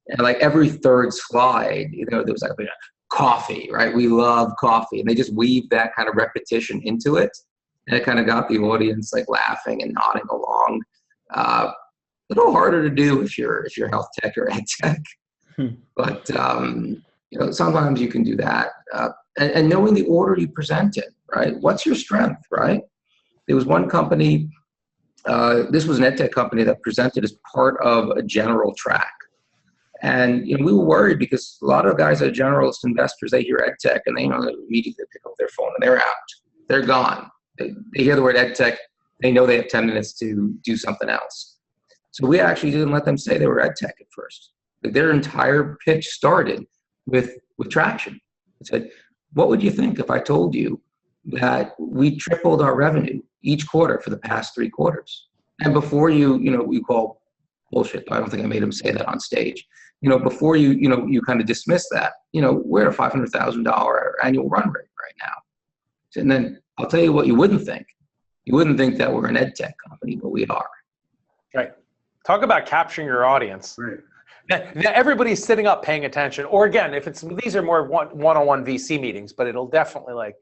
And like every third slide, there was like coffee, right? We love coffee. And they just weave that kind of repetition into it. And it kind of got the audience like laughing and nodding along. A little harder to do if you're health tech or ed tech. But sometimes you can do that. And knowing the order you present it, right? What's your strength, right? There was one company, this was an ed tech company that presented as part of a general track. And we were worried because a lot of guys that are generalist investors, they hear ed tech and they immediately pick up their phone and they're out. They're gone. They hear the word ed tech, they know they have 10 minutes to do something else. So we actually didn't let them say they were ed tech at first. Their entire pitch started with traction. It said, what would you think if I told you that we tripled our revenue each quarter for the past 3 quarters? And before we call bullshit. I don't think I made him say that on stage. Before you kind of dismiss that, we're at a $500,000 annual run rate right now. And then I'll tell you what you wouldn't think. You wouldn't think that we're an ed tech company, but we are. Right. Talk about capturing your audience. Right. Now everybody's sitting up paying attention. Or again, these are more one-on-one VC meetings, but it'll definitely like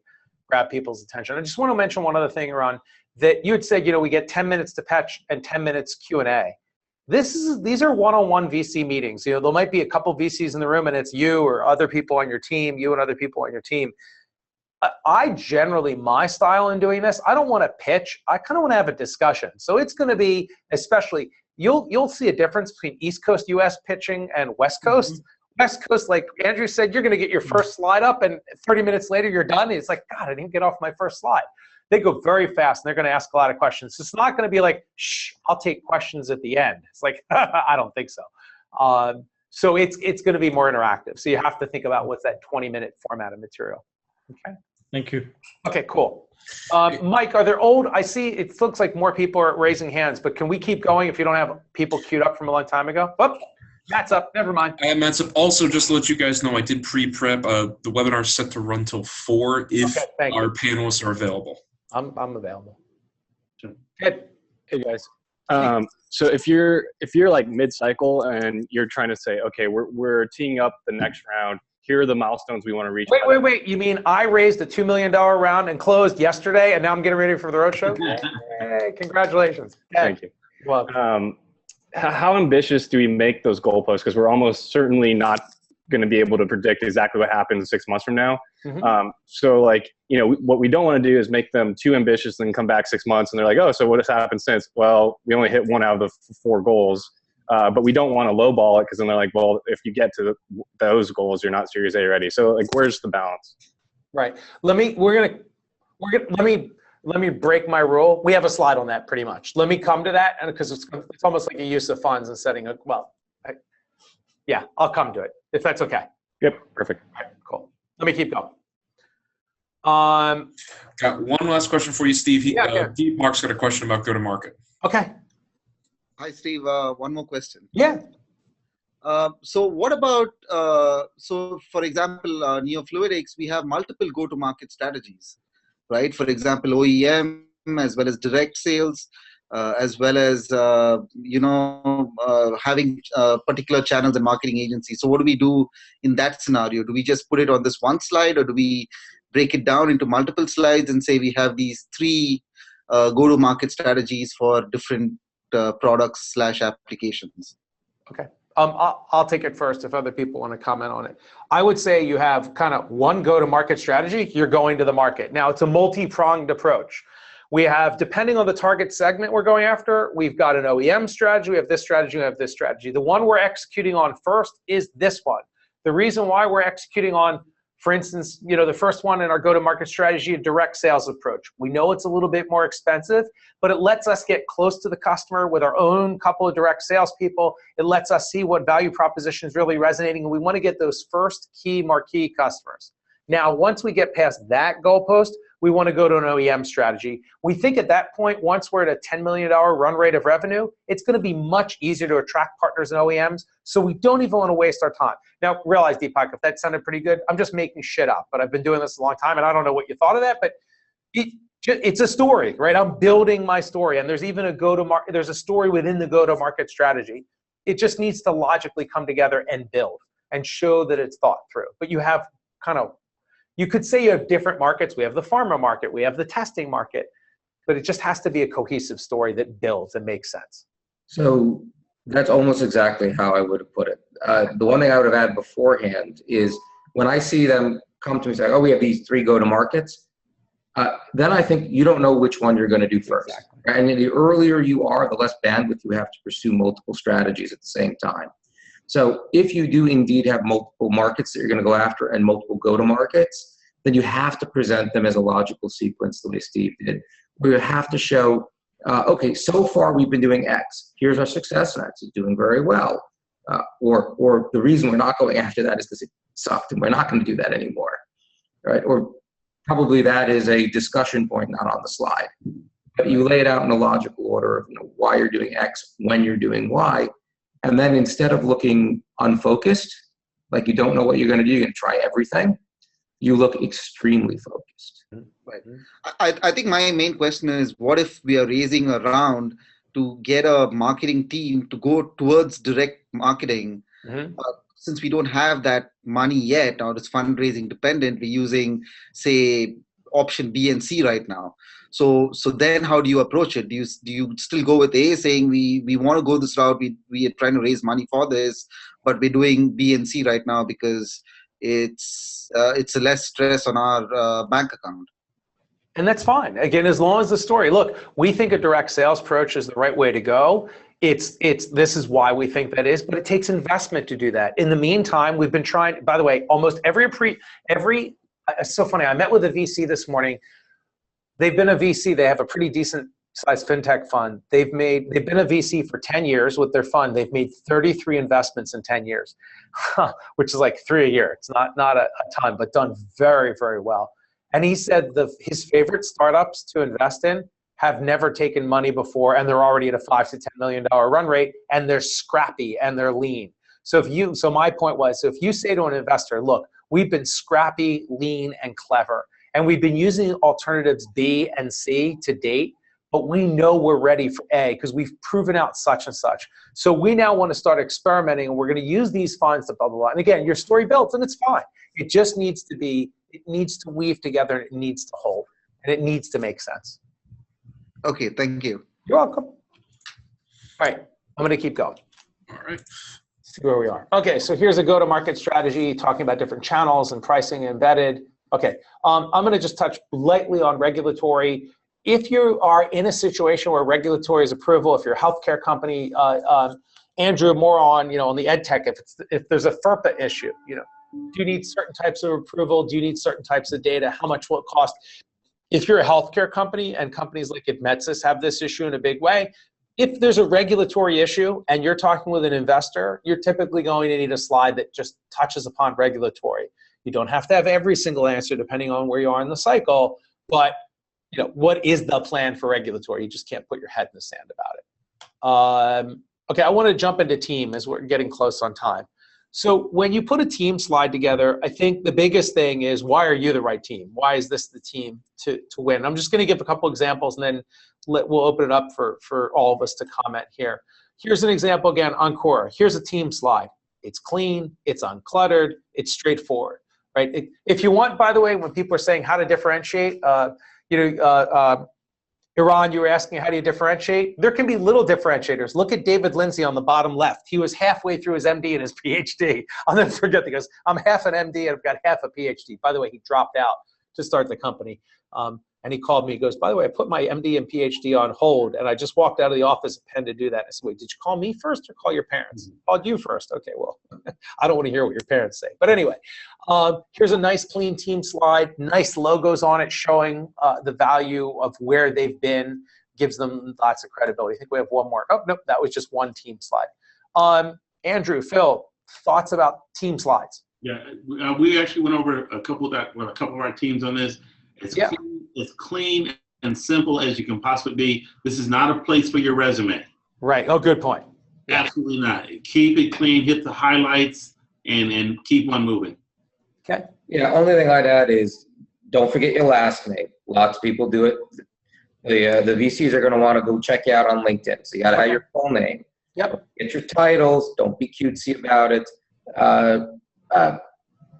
grab people's attention. I just want to mention one other thing, Ron, that you had said, we get 10 minutes to pitch and 10 minutes Q&A. These are one-on-one VC meetings. There might be a couple VCs in the room and it's you or other people on your team, you and other people on your team. I generally, my style in doing this, I don't want to pitch. I kind of want to have a discussion. So it's going to be, especially, you'll see a difference between East Coast US pitching and West Coast. Mm-hmm. West Coast, like Andrew said, you're going to get your first slide up and 30 minutes later you're done. And it's like, God, I didn't get off my first slide. They go very fast and they're going to ask a lot of questions. So it's not going to be like, shh, I'll take questions at the end. It's like, I don't think so. So it's going to be more interactive. So you have to think about what's that 20-minute format of material. Okay. Thank you. Okay, cool. Mike, are there I see it looks like more people are raising hands, but can we keep going if you don't have people queued up from a long time ago? Whoop, Matt's up. Never mind. Matt's up. Also, just to let you guys know, I did pre-prep. The webinar's set to run till 4 if our panelists are available. I'm available. Good. Hey guys. So if you're like mid-cycle and you're trying to say, okay, we're teeing up the next round. Here are the milestones we want to reach. Wait. You mean I raised a $2 million round and closed yesterday, and now I'm getting ready for the roadshow? Hey, congratulations. Thank you. Well, how ambitious do we make those goalposts? Because we're almost certainly not going to be able to predict exactly what happens 6 months from now. Mm-hmm. So like, what we don't want to do is make them too ambitious and come back 6 months and they're like, oh, so what has happened since? Well, we only hit 1 out of the 4 goals. But we don't want to lowball it because then they're like, well, if you get to those goals, you're not Series A ready. So like, where's the balance? Right. Let me break my rule. We have a slide on that pretty much. Let me come to that, and because it's almost like a use of funds and setting a yeah, I'll come to it if that's okay. Yep. Perfect. All right, cool. Let me keep going. Got one last question for you, Steve. Deepmark's got a question about go-to-market. Okay. Hi, Steve. One more question. Yeah. So what about, so for example, Neofluidics, we have multiple go-to-market strategies, right? For example, OEM, as well as direct sales, as well as, having particular channels and marketing agencies. So what do we do in that scenario? Do we just put it on this one slide, or do we break it down into multiple slides and say we have these 3 go-to-market strategies for different products / applications? Okay. I'll take it first if other people want to comment on it. I would say you have kind of one go-to-market strategy. You're going to the market. Now, it's a multi-pronged approach. We have, depending on the target segment we're going after, we've got an OEM strategy, we have this strategy, we have this strategy. The one we're executing on first is this one. The reason why we're executing on, for instance, the first one in our go-to-market strategy, a direct sales approach. We know it's a little bit more expensive, but it lets us get close to the customer with our own couple of direct salespeople. It lets us see what value proposition is really resonating, and we want to get those first key marquee customers. Now, once we get past that goalpost, we want to go to an OEM strategy. We think at that point, once we're at a $10 million run rate of revenue, it's going to be much easier to attract partners and OEMs, so we don't even want to waste our time. Now, realize, Deepak, if that sounded pretty good, I'm just making shit up, but I've been doing this a long time, and I don't know what you thought of that, but it's a story, right? I'm building my story, and there's even there's a story within the go-to-market strategy. it just needs to logically come together and build and show that it's thought through. But you have you could say you have different markets. We have the pharma market, we have the testing market, but it just has to be a cohesive story that builds and makes sense. So that's almost exactly how I would have put it. The one thing I would have added beforehand is when I see them come to me and say, oh, we have these 3 go-to-markets, then I think you don't know which one you're going to do first. Exactly. And the earlier you are, the less bandwidth you have to pursue multiple strategies at the same time. So if you do indeed have multiple markets that you're going to go after and multiple go-to-markets, then you have to present them as a logical sequence the way Steve did. We have to show, okay, so far we've been doing X. Here's our success, and X is doing very well. Or the reason we're not going after that is because it sucked, and we're not going to do that anymore, right? Or probably that is a discussion point, not on the slide. But you lay it out in a logical order of why you're doing X, when you're doing Y, and then instead of looking unfocused, like you don't know what you're going to do, you're going to try everything, you look extremely focused. Right. I think my main question is, what if we are raising a round to get a marketing team to go towards direct marketing? Since we don't have that money yet, or it's fundraising dependent, we're using, say, option B and C right now. So then how do you approach it? Do you still go with A, saying we want to go this route, we are trying to raise money for this, but we're doing B and C right now because it's a less stress on our bank account? And that's fine. Again, as long as the story, look, we think a direct sales approach is the right way to go. This is why we think that is, but it takes investment to do that. In the meantime, we've been trying, by the way, almost it's so funny. I met with a VC this morning. They've been a VC. They have a pretty decent sized fintech fund. They've been a VC for 10 years with their fund. They've made 33 investments in 10 years, which is like 3 a year. It's not a ton, but done very, very well. And he said his favorite startups to invest in have never taken money before, and they're already at a $5 to $10 million run rate, and they're scrappy and they're lean. So my point was, if you say to an investor, look, we've been scrappy, lean, and clever, and we've been using alternatives B and C to date, but we know we're ready for A because we've proven out such and such. So we now want to start experimenting, and we're going to use these funds to blah, blah, blah. And again, your story built, and it's fine. It just needs to weave together, and it needs to hold, and it needs to make sense. Okay, thank you. You're welcome. All right, I'm going to keep going. All right. See where we are. Okay, so here's a go-to-market strategy talking about different channels and pricing embedded. Okay, I'm going to just touch lightly on regulatory. If you are in a situation where regulatory is approval, if you're a healthcare company, Andrew, more on the ed tech, if there's a FERPA issue, do you need certain types of approval? Do you need certain types of data? How much will it cost? If you're a healthcare company, and companies like Admetzis have this issue in a big way, if there's a regulatory issue and you're talking with an investor, you're typically going to need a slide that just touches upon regulatory. You don't have to have every single answer depending on where you are in the cycle, but what is the plan for regulatory? You just can't put your head in the sand about it. Okay, I want to jump into team as we're getting close on time. So when you put a team slide together, I think the biggest thing is, why are you the right team? Why is this the team to win? I'm just going to give a couple examples, and then we'll open it up for all of us to comment here. Here's an example again on Quora. Here's a team slide. It's clean, it's uncluttered, it's straightforward, right? If you want, by the way, when people are saying how to differentiate, Iran, you were asking how do you differentiate? There can be little differentiators. Look at David Lindsay on the bottom left. He was halfway through his MD and his PhD. I'll never forget that. He goes, I'm half an MD and I've got half a PhD. By the way, he dropped out to start the company. And he called me, he goes, by the way, I put my MD and PhD on hold, and I just walked out of the office and pen to do that. I said, wait, did you call me first or call your parents? I called you first. Okay, well, I don't want to hear what your parents say. But anyway, here's a nice clean team slide, nice logos on it showing the value of where they've been, gives them lots of credibility. I think we have one more. Oh, nope, that was just one team slide. Andrew, Phil, thoughts about team slides? Yeah, we actually went over a couple of our teams on this. It's clean and simple as you can possibly be. This is not a place for your resume. Right. Oh, good point. Absolutely not. Keep it clean, hit the highlights, and keep on moving. Okay. Yeah, only thing I'd add is don't forget your last name. Lots of people do it. The VCs are going to want to go check you out on LinkedIn. So you got to have your full name. Yep. Get your titles. Don't be cutesy about it.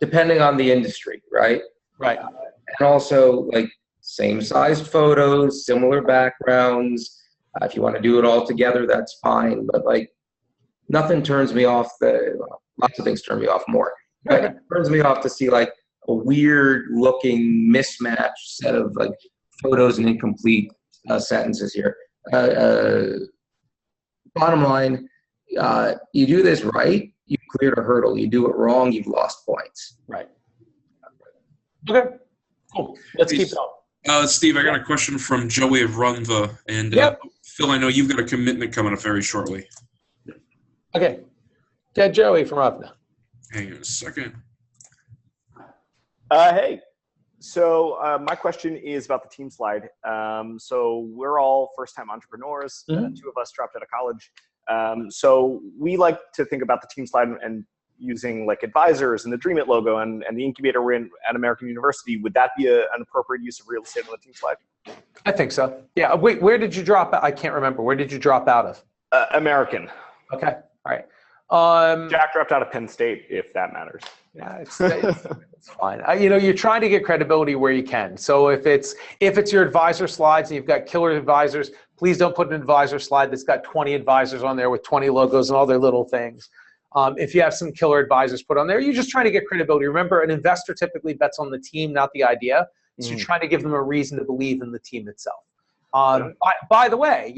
Depending on the industry, right? Right. And also, like, same sized photos, similar backgrounds. If you want to do it all together, that's fine. But like, nothing turns me off. Lots of things turn me off more. But it turns me off to see like a weird looking mismatched set of like photos and incomplete sentences here. Bottom line, you do this right, you cleared a hurdle. You do it wrong, you've lost points. Right. Okay. Cool. Let's keep going. Steve, I got a question from Joey of Runva, and Phil, I know you've got a commitment coming up very shortly. Okay. Get Joey from Runva. Hang on a second. Hey. So my question is about the team slide. So we're all first-time entrepreneurs. Two of us dropped out of college. So we like to think about the team slide and using like advisors and the Dream It logo and the incubator we're in at American University. Would that be an appropriate use of real estate on the team slide? I think so. Yeah. Wait, where did you drop out? I can't remember. Where did you drop out of? American. Okay. All right. Jack dropped out of Penn State, if that matters. Yeah, it's fine. You're trying to get credibility where you can. So if it's your advisor slides and you've got killer advisors, please don't put an advisor slide that's got 20 advisors on there with 20 logos and all their little things. If you have some killer advisors put on there, you're just trying to get credibility. Remember, an investor typically bets on the team, not the idea. So you're trying to give them a reason to believe in the team itself. By the way,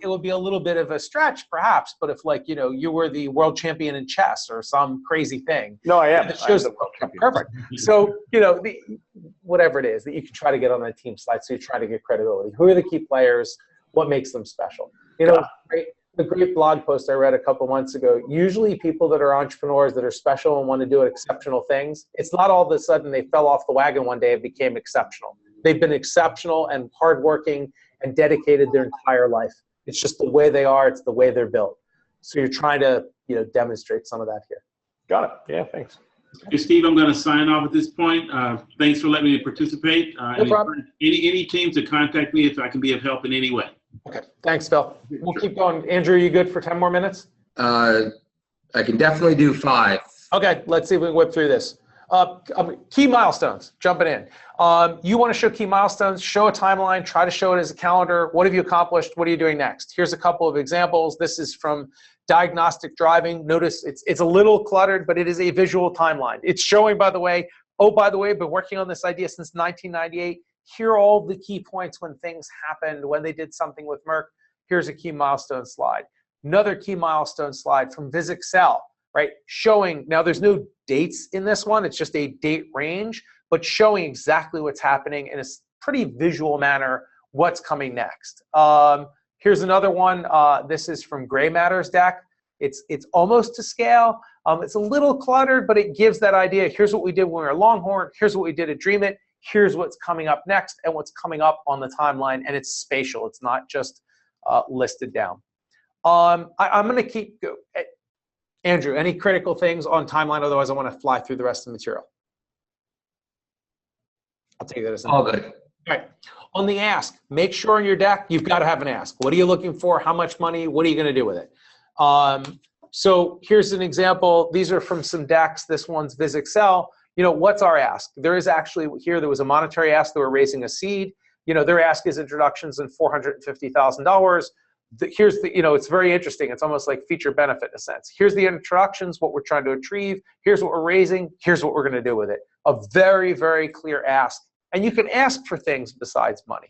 it would be a little bit of a stretch, perhaps, but if you were the world champion in chess or some crazy thing. No, I am. It shows the world champion. Perfect. So, whatever it is that you can try to get on that team slide, so you try to get credibility. Who are the key players? What makes them special? The great blog post I read a couple months ago, usually people that are entrepreneurs that are special and want to do exceptional things, it's not all of a sudden they fell off the wagon one day and became exceptional. They've been exceptional and hardworking and dedicated their entire life. It's just the way they are. It's the way they're built. So you're trying to, demonstrate some of that here. Got it. Yeah, thanks. Hey, Steve, I'm going to sign off at this point. Thanks for letting me participate. No problem. Any teams to contact me if I can be of help in any way. Okay. Thanks, Phil. We'll keep going. Andrew, you good for 10 more minutes? I can definitely do 5. Okay. Let's see if we can whip through this. Key milestones, jumping in. You want to show key milestones, show a timeline, try to show it as a calendar. What have you accomplished? What are you doing next? Here's a couple of examples. This is from diagnostic driving. Notice it's a little cluttered, but it is a visual timeline. It's showing, by the way, been working on this idea since 1998. Here are all the key points when things happened, when they did something with Merck. Here's a key milestone slide. Another key milestone slide from VisExcel, right? Showing, now there's no dates in this one, it's just a date range, but showing exactly what's happening in a pretty visual manner, what's coming next. Here's another one. This is from Gray Matter's deck. It's almost to scale. It's a little cluttered, but it gives that idea. Here's what we did when we were Longhorn. Here's what we did at Dream It. Here's what's coming up next and what's coming up on the timeline. And it's spatial. It's not just listed down. I'm going to keep going. Andrew, any critical things on timeline? Otherwise, I want to fly through the rest of the material. I'll take that as all good. All right. On the ask, make sure in your deck you've got to have an ask. What are you looking for? How much money? What are you going to do with it? So here's an example. These are from some decks. This one's VisExcel. What's our ask? There is actually here, there was a monetary ask that we're raising a seed. Their ask is introductions and $450,000. Here's it's very interesting. It's almost like feature benefit in a sense. Here's the introductions, what we're trying to achieve. Here's what we're raising. Here's what we're going to do with it. A very, very clear ask. And you can ask for things besides money.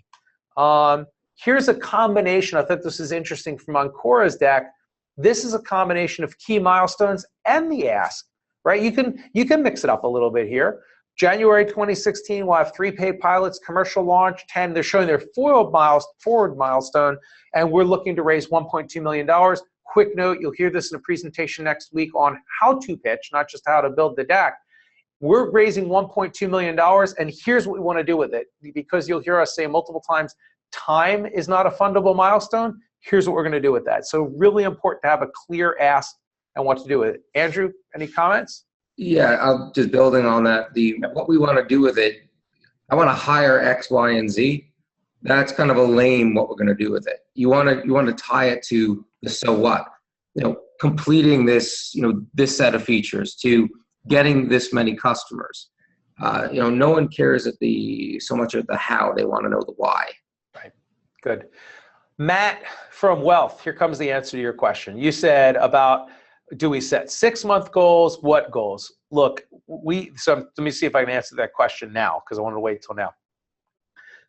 Here's a combination. I thought this is interesting from Ancora's deck. This is a combination of key milestones and the ask, right? You can mix it up a little bit here. January 2016, we'll have 3 paid pilots, commercial launch, 10. They're showing their forward milestone, and we're looking to raise $1.2 million. Quick note, you'll hear this in a presentation next week on how to pitch, not just how to build the deck. We're raising $1.2 million, and here's what we want to do with it. Because you'll hear us say multiple times, time is not a fundable milestone. Here's what we're going to do with that. So really important to have a clear ask and what to do with it. Andrew, any comments? Yeah, I'm just building on that. What we want to do with it, I want to hire X, Y, and Z. That's kind of a lame what we're going to do with it. You want to tie it to the so what. completing this, this set of features, to getting this many customers. No one cares so much of the how, they want to know the why. Right. Good. Matt from Wealth, here comes the answer to your question. You said about, do we set 6-month goals? What goals? Look, so let me see if I can answer that question now, because I wanted to wait till now.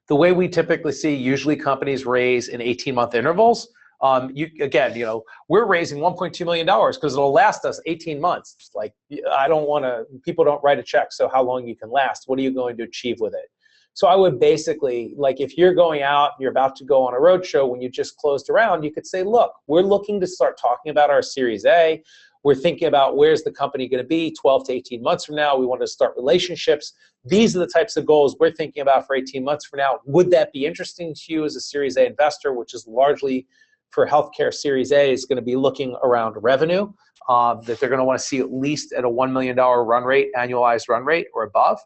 The way we typically see, usually companies raise in 18-month intervals. We're raising $1.2 million because it'll last us 18 months. It's like, people don't write a check, so how long you can last? What are you going to achieve with it? So I would basically, if you're going out, you're about to go on a roadshow when you just closed a round, you could say, look, we're looking to start talking about our Series A. We're thinking about where's the company going to be 12 to 18 months from now. We want to start relationships. These are the types of goals we're thinking about for 18 months from now. Would that be interesting to you as a Series A investor, which is largely for healthcare Series A, is going to be looking around revenue, that they're going to want to see at least at a $1 million annualized run rate or above.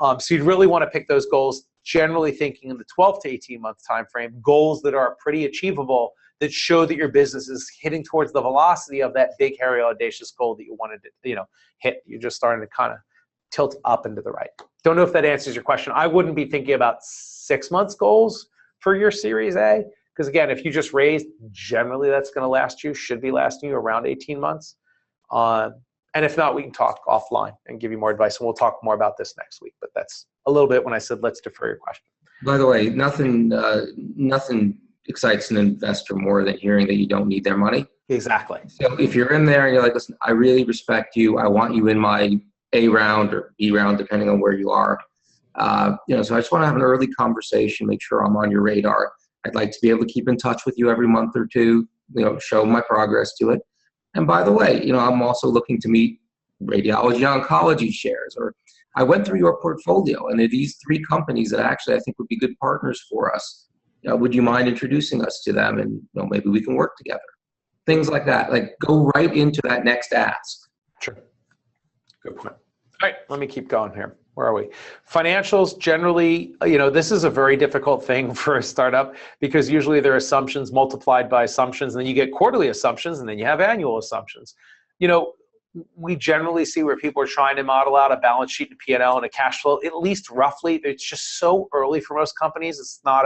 So you'd really want to pick those goals, generally thinking in the 12 to 18 month time frame, goals that are pretty achievable, that show that your business is hitting towards the velocity of that big, hairy, audacious goal that you wanted to hit. You're just starting to kind of tilt up and to the right. Don't know if that answers your question. I wouldn't be thinking about 6 months goals for your Series A, because again, if you just raised, generally that's going to should be lasting you around 18 months. And if not, we can talk offline and give you more advice, and we'll talk more about this next week. But that's a little bit when I said let's defer your question. By the way, nothing excites an investor more than hearing that you don't need their money. Exactly. So if you're in there and you're like, listen, I really respect you. I want you in my A round or B round, depending on where you are. So I just want to have an early conversation, make sure I'm on your radar. I'd like to be able to keep in touch with you every month or two, show my progress to it. And by the way, I'm also looking to meet radiology oncology shares, or I went through your portfolio and there are these 3 companies that actually I think would be good partners for us. Would you mind introducing us to them, and maybe we can work together? Things like that. Go right into that next ask. Sure. Good point. All right, let me keep going here. Where are we? Financials, generally, this is a very difficult thing for a startup, because usually there are assumptions multiplied by assumptions, and then you get quarterly assumptions, and then you have annual assumptions. We generally see where people are trying to model out a balance sheet, and a P&L, and a cash flow, at least roughly. It's just so early for most companies. It's not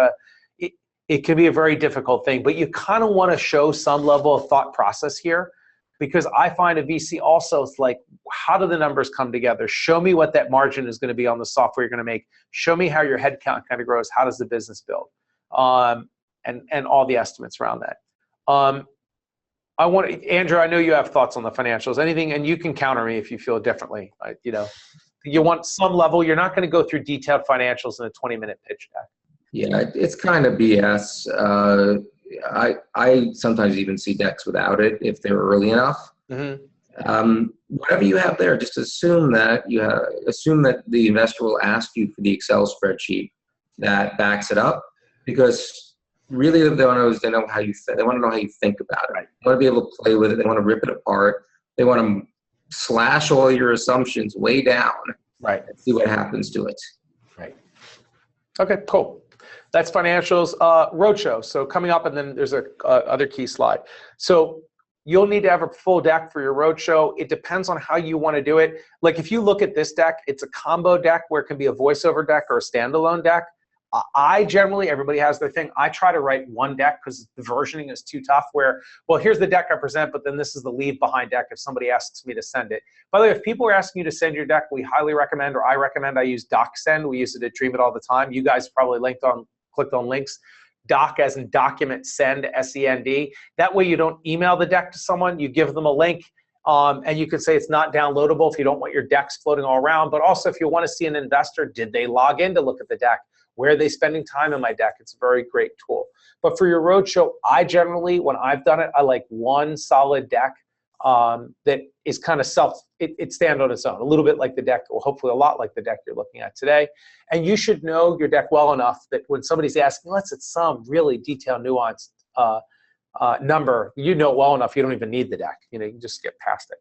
it can be a very difficult thing, but you kind of want to show some level of thought process here. Because I find a VC also, it's like, how do the numbers come together? Show me what that margin is going to be on the software you're going to make. Show me how your headcount kind of grows. How does the business build? And all the estimates around that. Andrew, I know you have thoughts on the financials. Anything, and you can counter me if you feel differently. You want some level. You're not going to go through detailed financials in a 20-minute pitch deck. Yeah, it's kind of BS. I sometimes even see decks without it if they're early enough. Mm-hmm. Whatever you have there, just assume that the investor will ask you for the Excel spreadsheet that backs it up, because really they want to know how you think about it. Right. They want to be able to play with it. They want to rip it apart. They want to slash all your assumptions way down. Right. And see what happens to it. Right. Okay. Cool. That's financials. Roadshow. So coming up, and then there's a other key slide. So you'll need to have a full deck for your roadshow. It depends on how you want to do it. If you look at this deck, it's a combo deck where it can be a voiceover deck or a standalone deck. I generally, everybody has their thing. I try to write one deck because the versioning is too tough, where, well, here's the deck I present, but then this is the leave behind deck if somebody asks me to send it. By the way, if people are asking you to send your deck, we highly recommend, or I recommend, I use DocSend. We use it at Dream It all the time. You guys probably clicked on links. Doc as in document, send, S-E-N-D. That way you don't email the deck to someone. You give them a link, and you can say it's not downloadable if you don't want your decks floating all around. But also, if you want to see an investor, did they log in to look at the deck? Where are they spending time in my deck? It's a very great tool. But for your roadshow, I generally, when I've done it, I like one solid deck that is kind of it stands on its own, a little bit like the deck, or hopefully a lot like the deck you're looking at today. And you should know your deck well enough that when somebody's asking, let's at some really detailed, nuanced number, you know well enough, you don't even need the deck. You can just skip past it.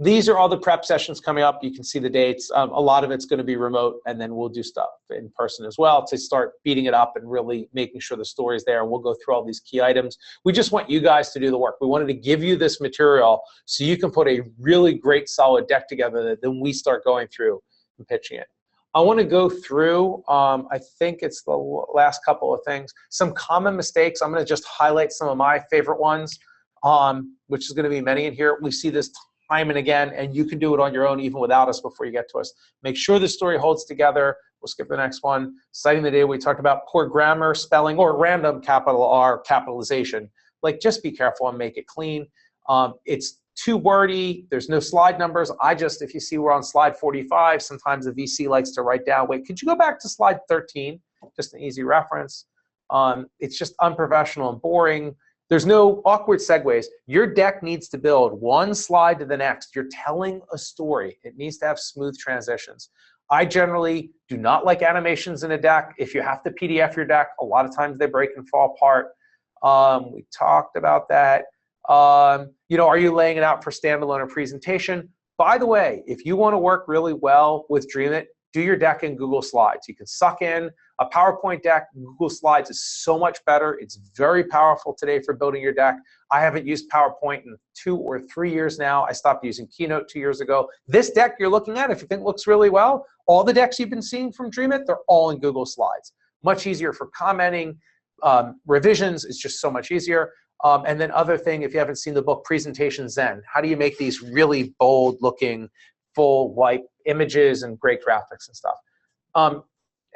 these are all the prep sessions coming up. You can see the dates. A lot of it's going to be remote, and then we'll do stuff in person as well to start beating it up and really making sure the story's there. And we'll go through all these key items. We just want you guys to do the work. We wanted to give you this material so you can put a really great, solid deck together that then we start going through and pitching it. I want to go through, I think it's the last couple of things, some common mistakes. I'm going to just highlight some of my favorite ones, which is going to be many in here. We see this time and again, and you can do it on your own even without us before you get to us. Make sure the story holds together. We'll skip the next one. Citing the data, we talked about poor grammar, spelling, or random capital R capitalization. Like, just be careful and make it clean. It's too wordy. There's no slide numbers. If you see we're on slide 45, sometimes the VC likes to write down, wait, could you go back to slide 13? Just an easy reference. It's just unprofessional and boring. There's no awkward segues. Your deck needs to build one slide to the next. You're telling a story. It needs to have smooth transitions. I generally do not like animations in a deck. If you have to PDF your deck, a lot of times they break and fall apart. We talked about that. Are you laying it out for standalone or presentation? By the way, if you want to work really well with Dreamit, do your deck in Google Slides. You can suck in a PowerPoint deck. Google Slides is so much better. It's very powerful today for building your deck. I haven't used PowerPoint in 2 or 3 years now. I stopped using Keynote 2 years ago. This deck you're looking at, if you think it looks really well, all the decks you've been seeing from Dreamit, they're all in Google Slides. Much easier for commenting. Revisions is just so much easier. And then other thing, if you haven't seen the book Presentation Zen, how do you make these really bold looking, full white images and great graphics and stuff?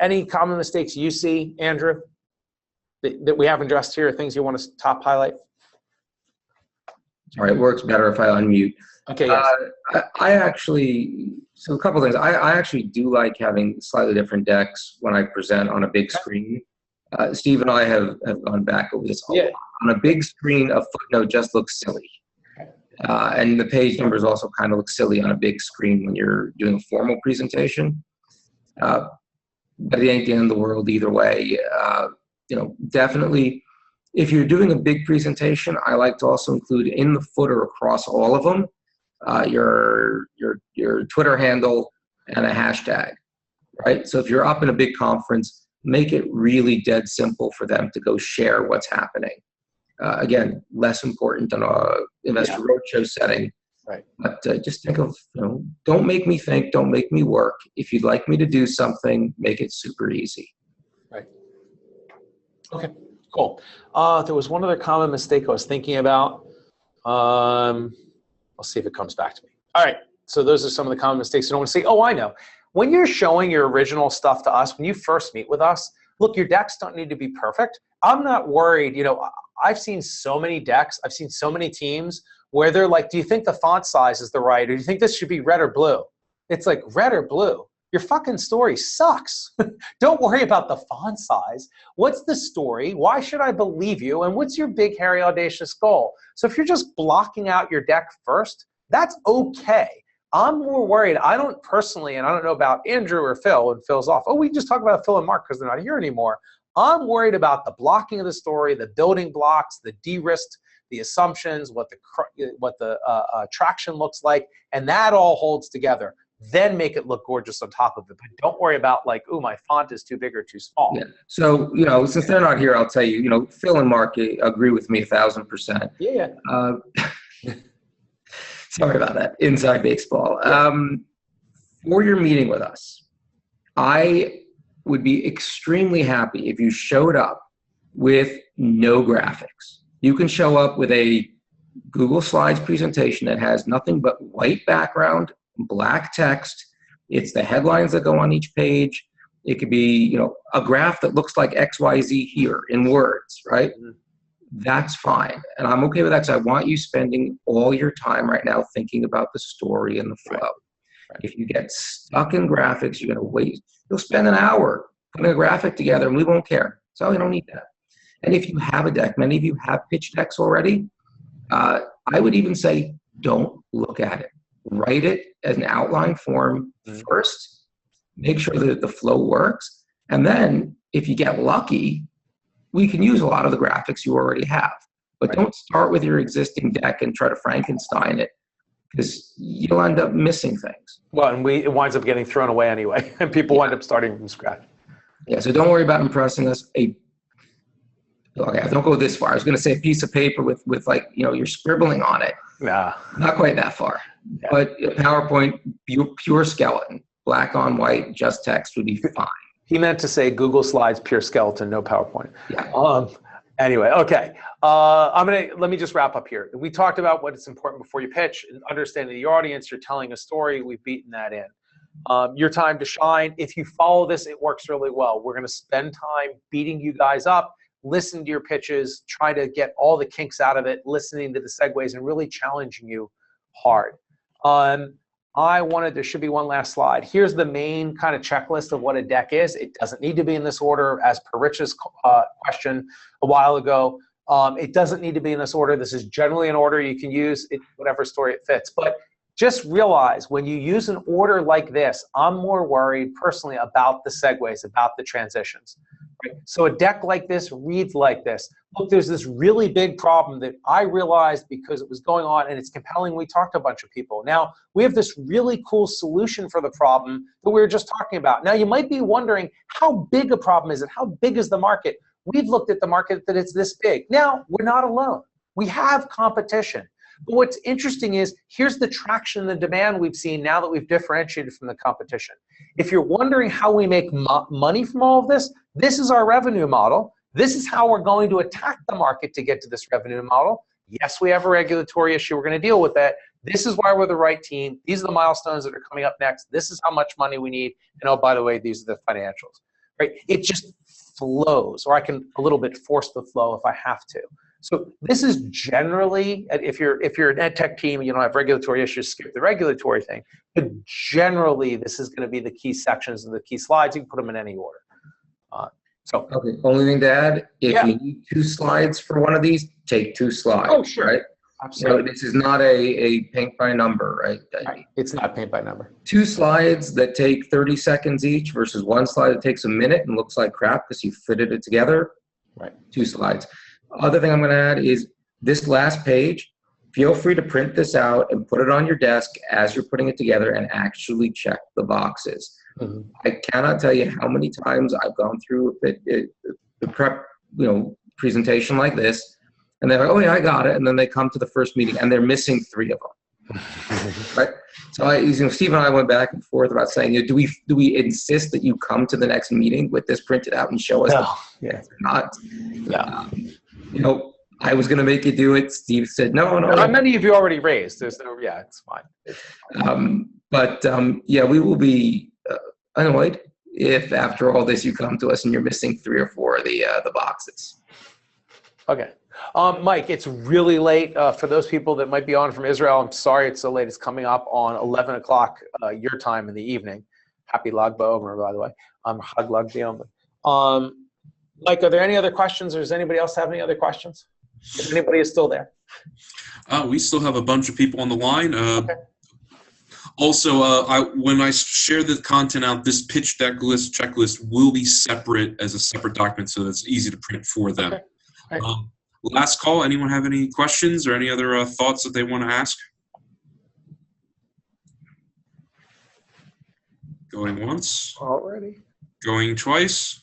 Any common mistakes you see, Andrew, that we haven't addressed here, things you want to top highlight? All right, it works better if I unmute. Okay, yes. So a couple things. I actually do like having slightly different decks when I present on a big screen. Steve and I have gone back over this a lot. On a big screen, a footnote just looks silly. And the page numbers also kind of look silly on a big screen when you're doing a formal presentation. But it ain't the end of the world either way. Definitely, if you're doing a big presentation, I like to also include in the footer across all of them your Twitter handle and a hashtag, right? So if you're up in a big conference, make it really dead simple for them to go share what's happening. Again, less important than a investor roadshow setting. Right. But just think of, don't make me think, don't make me work. If you'd like me to do something, make it super easy. Right. Okay, cool. There was one other common mistake I was thinking about. I'll see if it comes back to me. All right, so those are some of the common mistakes. You don't want to say, oh, I know. When you're showing your original stuff to us, when you first meet with us, look, your decks don't need to be perfect. I'm not worried. I've seen so many decks. I've seen so many teams where they're like, do you think the font size is the right? Or do you think this should be red or blue? It's like, red or blue? Your fucking story sucks. Don't worry about the font size. What's the story? Why should I believe you? And what's your big, hairy, audacious goal? So if you're just blocking out your deck first, that's okay. I'm more worried. I don't personally, and I don't know about Andrew or Phil, and Phil's off. Oh, we can just talk about Phil and Mark because they're not here anymore. I'm worried about the blocking of the story, the building blocks, the de-risked, the assumptions, what the traction looks like, and that all holds together. Then make it look gorgeous on top of it. But don't worry about like, ooh, my font is too big or too small. Yeah. So, since they're not here, I'll tell you, Phil and Mark agree with me 1,000%. Yeah. Sorry about that. Inside baseball. Yeah. For your meeting with us, I would be extremely happy if you showed up with no graphics. You can show up with a Google Slides presentation that has nothing but white background, black text. It's the headlines that go on each page. It could be, a graph that looks like XYZ here in words, right? Mm-hmm. That's fine. And I'm okay with that because I want you spending all your time right now thinking about the story and the flow. Right. If you get stuck in graphics, you're going to wait. You'll spend an hour putting a graphic together and we won't care. So you don't need that. And if you have a deck, many of you have pitch decks already, I would even say don't look at it. Write it as an outline form first. Make sure that the flow works. And then if you get lucky, we can use a lot of the graphics you already have. But don't start with your existing deck and try to Frankenstein it, because you'll end up missing things. Well, and it winds up getting thrown away anyway, and people wind up starting from scratch. Yeah, so don't worry about impressing us. Okay, don't go this far. I was going to say a piece of paper with like, you're scribbling on it. Nah. Not quite that far. Yeah. But a PowerPoint, pure skeleton, black on white, just text would be fine. He meant to say Google Slides, pure skeleton, no PowerPoint. Yeah. Anyway, okay. Let me just wrap up here. We talked about what is important before you pitch, understanding the audience. You're telling a story. We've beaten that in. Your time to shine. If you follow this, it works really well. We're going to spend time beating you guys up, listen to your pitches, try to get all the kinks out of it, listening to the segues, and really challenging you hard. There should be one last slide. Here's the main kind of checklist of what a deck is. It doesn't need to be in this order, as per Rich's question a while ago. It doesn't need to be in this order. This is generally an order you can use, whatever story it fits. But just realize when you use an order like this, I'm more worried personally about the segues, about the transitions. Right? So a deck like this reads like this. Look, there's this really big problem that I realized because it was going on, and it's compelling. We talked to a bunch of people. Now, we have this really cool solution for the problem that we were just talking about. Now, you might be wondering, how big a problem is it? How big is the market? We've looked at the market that it's this big. Now, we're not alone. We have competition. But what's interesting is, here's the traction and the demand we've seen now that we've differentiated from the competition. If you're wondering how we make money from all of this, this is our revenue model. This is how we're going to attack the market to get to this revenue model. Yes, we have a regulatory issue. We're going to deal with that. This is why we're the right team. These are the milestones that are coming up next. This is how much money we need. And oh, by the way, these are the financials. Right? It just flows, or I can a little bit force the flow if I have to. So this is generally, if you're an ed tech team and you don't have regulatory issues, skip the regulatory thing. But generally, this is going to be the key sections and the key slides. You can put them in any order. Okay, only thing to add, if you need 2 slides for one of these, take 2 slides. Oh, sure. Right? Absolutely. This is not a paint by number, right? It's not paint by number. 2 slides that take 30 seconds each versus 1 slide that takes a minute and looks like crap because you fitted it together. Right. 2 slides. Other thing I'm going to add is this last page. Feel free to print this out and put it on your desk as you're putting it together and actually check the boxes. Mm-hmm. I cannot tell you how many times I've gone through the prep, presentation like this, and they're like, "Oh yeah, I got it," and then they come to the first meeting and they're missing 3 of them. Right? So Steve and I went back and forth about saying, do we insist that you come to the next meeting with this printed out and show us? No. Yeah. Not. I was going to make you do it. Steve said, no. Many of you already raised. It's fine. We will be annoyed if after all this you come to us and you're missing 3 or 4 of the boxes. Okay. Mike, it's really late. For those people that might be on from Israel, I'm sorry it's so late. It's coming up on 11 o'clock your time in the evening. Happy Lag BaOmer, by the way. Hag Lag BaOmer. Mike, are there any other questions, or does anybody else have any other questions? If anybody is still there. We still have a bunch of people on the line. Okay. Also, when I share the content out, this pitch deck list checklist will be separate as a separate document, so it's easy to print for them. Okay. Right. Last call. Anyone have any questions or any other thoughts that they want to ask? Going once. Already. Going twice.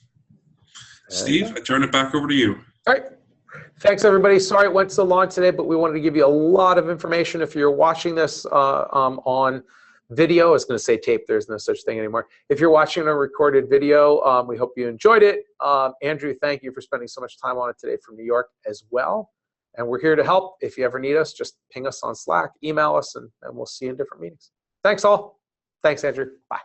Steve, I turn it back over to you. All right. Thanks, everybody. Sorry it went so long today, but we wanted to give you a lot of information. If you're watching this on video, I was going to say tape. There's no such thing anymore. If you're watching a recorded video, we hope you enjoyed it. Andrew, thank you for spending so much time on it today from New York as well. And we're here to help. If you ever need us, just ping us on Slack, email us, and we'll see you in different meetings. Thanks, all. Thanks, Andrew. Bye.